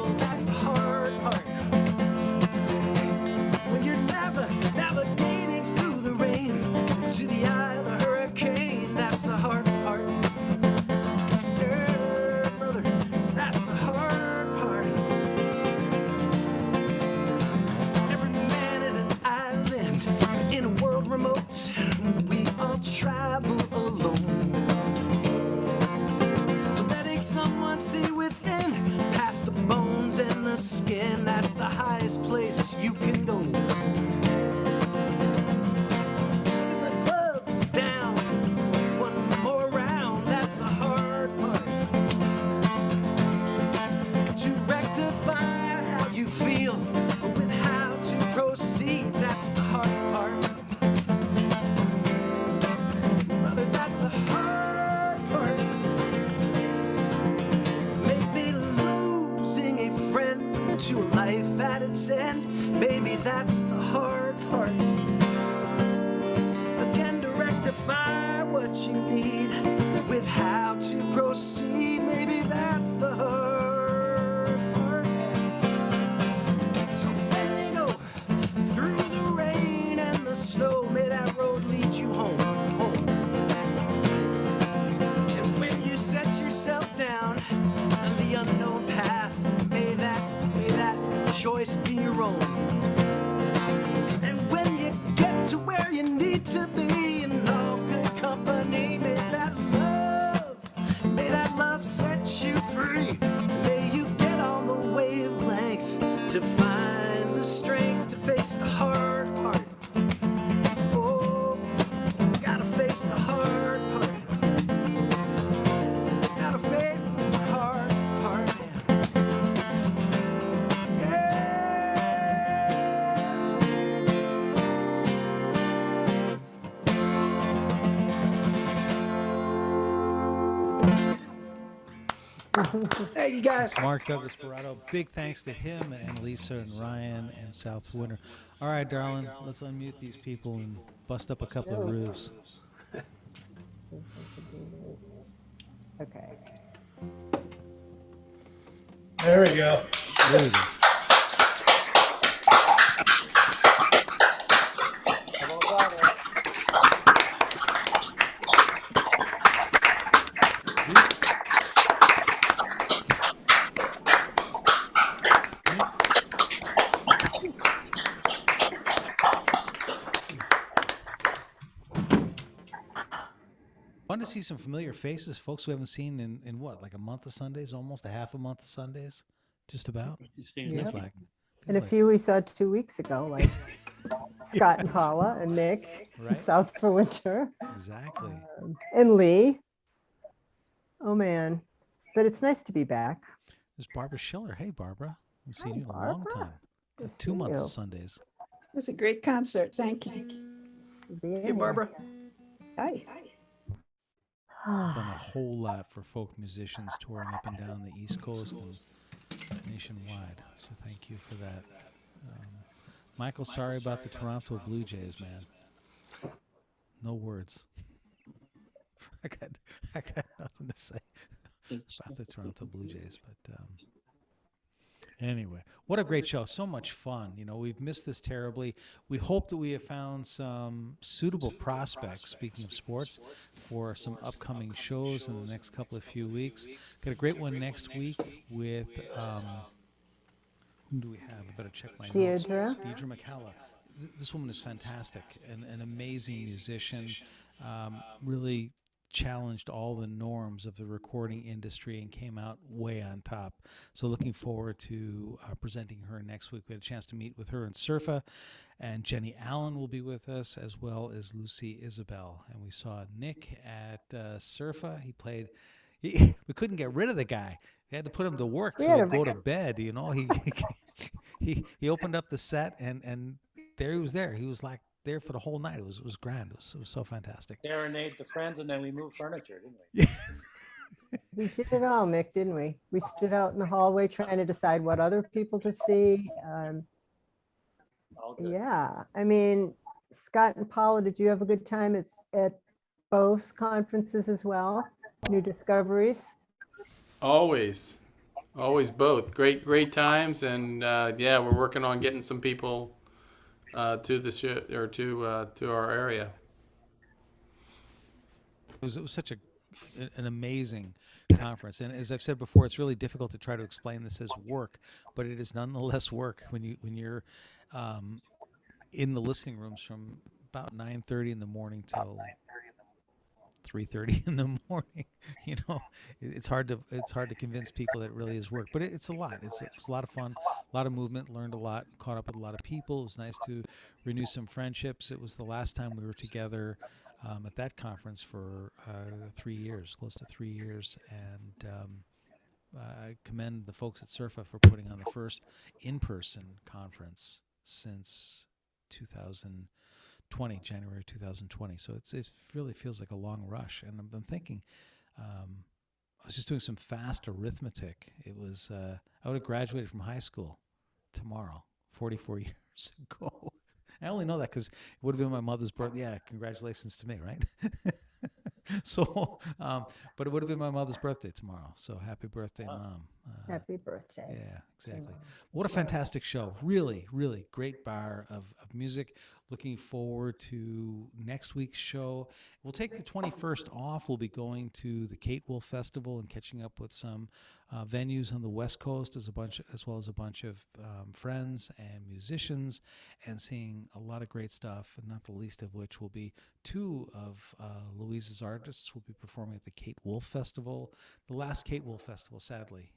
someone see within, past the bones and the skin. That's the highest place you can go. The gloves down for one more round. That's the hard part. To rectify how you feel with how to proceed. That's the hard part. Brother, that's the hard part. Maybe losing a friend to life at its end. Maybe that's the hard part. Again, to rectify what you need with how to proceed. Maybe that's the hard part. So when you go through the rain and the snow, may that road lead you home. And when you set yourself down on the unknown path, may that choice be your own. And when you get to where you need to be in all good company, may that love set you free. May you get on the wavelength to find the strength to face the hard part. Oh, gotta face the hard part. Gotta face the hard part. Thank you, guys. Marc Douglas Berardo. Big thanks to him and Annalyse and Ryan and South for Winter. All right, darling, let's unmute these people and bust up a couple of roofs. Okay. There we go. There we go. Fun to see some familiar faces, folks we haven't seen in what, like a month of Sundays, almost a half a month of Sundays, just about. Feels like. And a few we saw 2 weeks ago, like Scott and Paula and Nick, Right. South for Winter, Exactly. and Lee. Oh man, but it's nice to be back. There's Barbara Schiller. Hey, Barbara. I've seen Hi, you in a long Barbara. time. Good to 2 see months you. of Sundays. It was a great concert. Thank you. Hey, Barbara. Hi. Done a whole lot for folk musicians touring up and down the East Coast and nationwide. So thank you for that. Michael, sorry about the Toronto Blue Jays, man. No words. I got nothing to say about the Toronto Blue Jays, but anyway, what a great show. So much fun. You know, we've missed this terribly. We hope that we have found some suitable prospects, speaking of sports, for some upcoming shows in the next couple of few weeks. Got a great one next week with, who do we have? I better check my notes. Deirdre. Deirdre McCalla. This woman is fantastic, an amazing musician, really challenged all the norms of the recording industry and came out way on top. So looking forward to presenting her next week. We had a chance to meet with her in Surfa, and Jenny Allen will be with us, as well as Lucy Isabel. And we saw Nick at Surfa. He played. We couldn't get rid of the guy. We had to put him to work, so he'd go to bed. You know, he opened up the set, and there he was. He was like there for the whole night. It was grand. It was so fantastic. Serenade the friends, and then we moved furniture, didn't we? We did it all, Mick, didn't we? We stood out in the hallway trying to decide what other people to see. All good. Yeah, I mean, Scott and Paula, did you have a good time at both conferences as well? New discoveries? Always both. Great times, and yeah, we're working on getting some people to the show or to our area. It was such an amazing conference, and as I've said before, it's really difficult to try to explain this as work, but it is nonetheless work when you're in the listening rooms from about 9:30 in the morning till 3:30 in the morning. It's hard to convince people that it really is work, but it's a lot. It's a lot of fun, a lot of movement. Learned a lot, caught up with a lot of people. It was nice to renew some friendships. It was the last time we were together at that conference for 3 years, close to 3 years, and I commend the folks at SURFA for putting on the first in-person conference since 2020, January 2020. So it really feels like a long rush. And I'm thinking, I was just doing some fast arithmetic. It was I would have graduated from high school tomorrow, 44 years ago. I only know that because it would have been my mother's birthday. Yeah, congratulations to me, right? So, but it would have been my mother's birthday tomorrow. So happy birthday, Mom. Happy birthday. Yeah, exactly. What a fantastic show. Really, really great bar of music. Looking forward to next week's show. We'll take the 21st off. We'll be going to the Kate Wolf Festival and catching up with some venues on the West Coast as well as a bunch of friends and musicians, and seeing a lot of great stuff, and not the least of which will be two of Louise's artists will be performing at the Kate Wolf Festival, the last Kate Wolf Festival, sadly.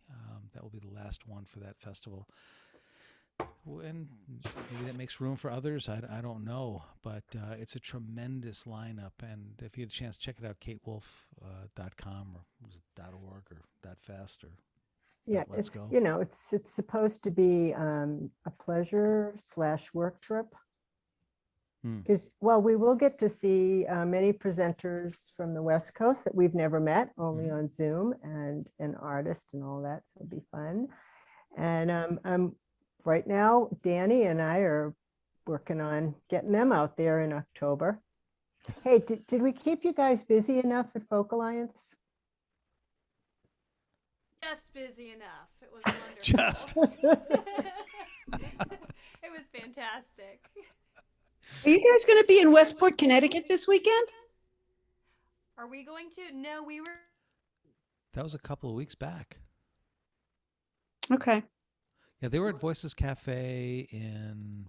That will be the last one for that festival. And maybe that makes room for others. I don't know, but it's a tremendous lineup. And if you get a chance, check it out, katewolf.com or was it .org or .fest or Yeah, Let's it's Go. it's supposed to be a pleasure/work trip. Because we will get to see many presenters from the West Coast that we've never met, only on Zoom, and an artist and all that. So it'll be fun. And right now, Danny and I are working on getting them out there in October. Hey, did we keep you guys busy enough at Folk Alliance? Just busy enough. It was wonderful. It was fantastic. Are you guys going to be in Westport, Connecticut this weekend? Are we going to? No, we were. That was a couple of weeks back. Okay. Yeah, they were at Voices Cafe in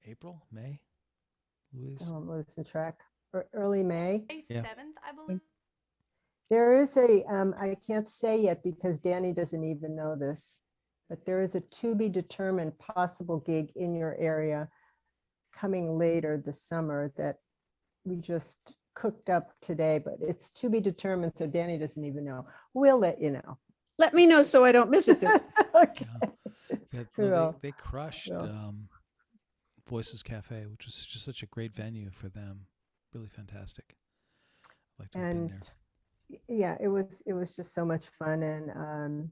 April, May? Louise? I'm losing track. Early May. May 7th, Yeah. I believe. There is I can't say yet because Danny doesn't even know this, but there is a to be determined possible gig in your area coming later this summer that we just cooked up today, but it's to be determined, so Danny doesn't even know. We'll let you know. Let me know so I don't miss it this. Okay. Yeah, We will. they crushed We will. Voices Cafe, which was just such a great venue for them. Really fantastic. I'd like to have been And there. yeah, it was just so much fun, and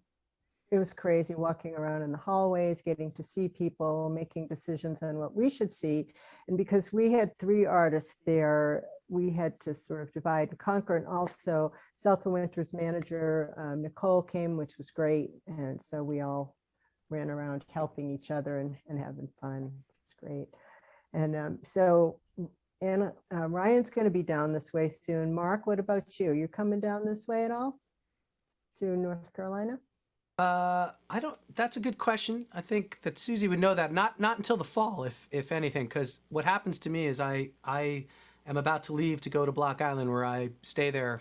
it was crazy walking around in the hallways, getting to see people, making decisions on what we should see. And because we had 3 artists there, we had to sort of divide and conquer. And also South of Winter's manager, Nicole, came, which was great. And so we all ran around helping each other and having fun. It's great. And so Anna, Ryan's going to be down this way soon. Mark, what about you? You coming down this way at all to North Carolina? That's a good question. I think that Susie would know that. Not until the fall, if anything, because what happens to me is I am about to leave to go to Block Island, where I stay there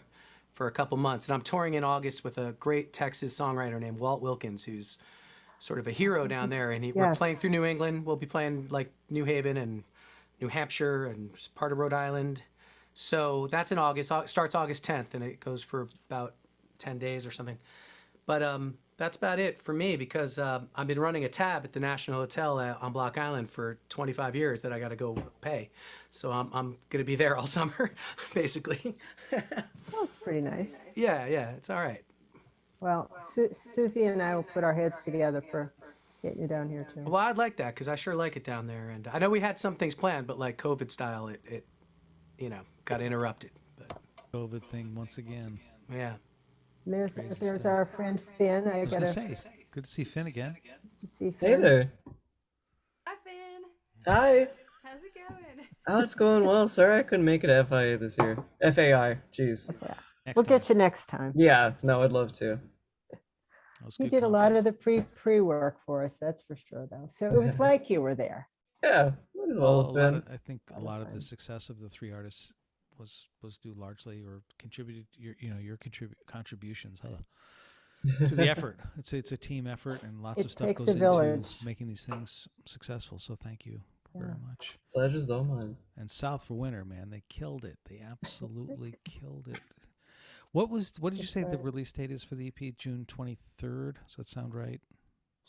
for a couple months. And I'm touring in August with a great Texas songwriter named Walt Wilkins, who's sort of a hero down there. And we're playing through New England. We'll be playing like New Haven and New Hampshire and part of Rhode Island. So that's in August. Starts August 10th, and it goes for about 10 days or something. But that's about it for me, because I've been running a tab at the National Hotel on Block Island for 25 years that I got to go pay. So I'm going to be there all summer, basically. Well, it's pretty nice. Yeah, it's all right. Well, Susie and I will put our heads together for getting you down here too. Well, I'd like that, because I sure like it down there. And I know we had some things planned, but like COVID style, it got interrupted. But COVID thing once again. yeah. And Crazy there's stuff. our friend Finn. I was going to say, good to see Finn again. see Hey Finn. there. Hi, Finn. Hi. How's it going? Oh, it's going well. Sorry I couldn't make it to FIA this year. FAI. Jeez. Yeah. Next We'll time. get you next time. Yeah. No, I'd love to. That was You good did a lot conference. of the pre-work for us, that's for sure, though. So it was like you were there. Yeah. Might as Well, well have been. I think a lot of the success of the 3 artists was due largely or contributed your contributions to the effort. It's a team effort, and lots of stuff goes into making these things successful. So thank you very much. Pleasure's all mine. And South for Winter, man, they killed it. They absolutely killed it. What did you say the release date is for the EP? June 23rd. Does that sound right?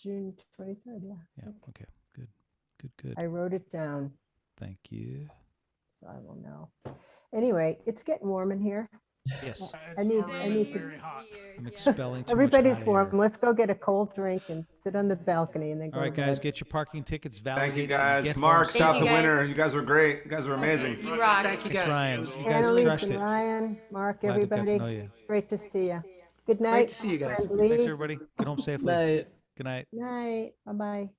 June 23rd. Yeah. Yeah. Okay. Good. I wrote it down. Thank you. So I will know. Anyway, it's getting warm in here. Yes. I need very hot. I'm expelling too Everybody's much hot warm. air. Let's go get a cold drink and sit on the balcony and then go. All right, to guys, bed. get your parking tickets validated. Thank you, guys. Get Mark, home South safe. of Winter. You guys were great. You guys were amazing. You rock. Thank you, Thanks, guys. Ryan. You guys Annalise crushed and it. Ryan, Mark, Glad to get to everybody. know you. Great to see you. Good night. Great to see you guys. friend Lee. Thanks, everybody. Get home safely. Night. Good night. Night. Bye-bye.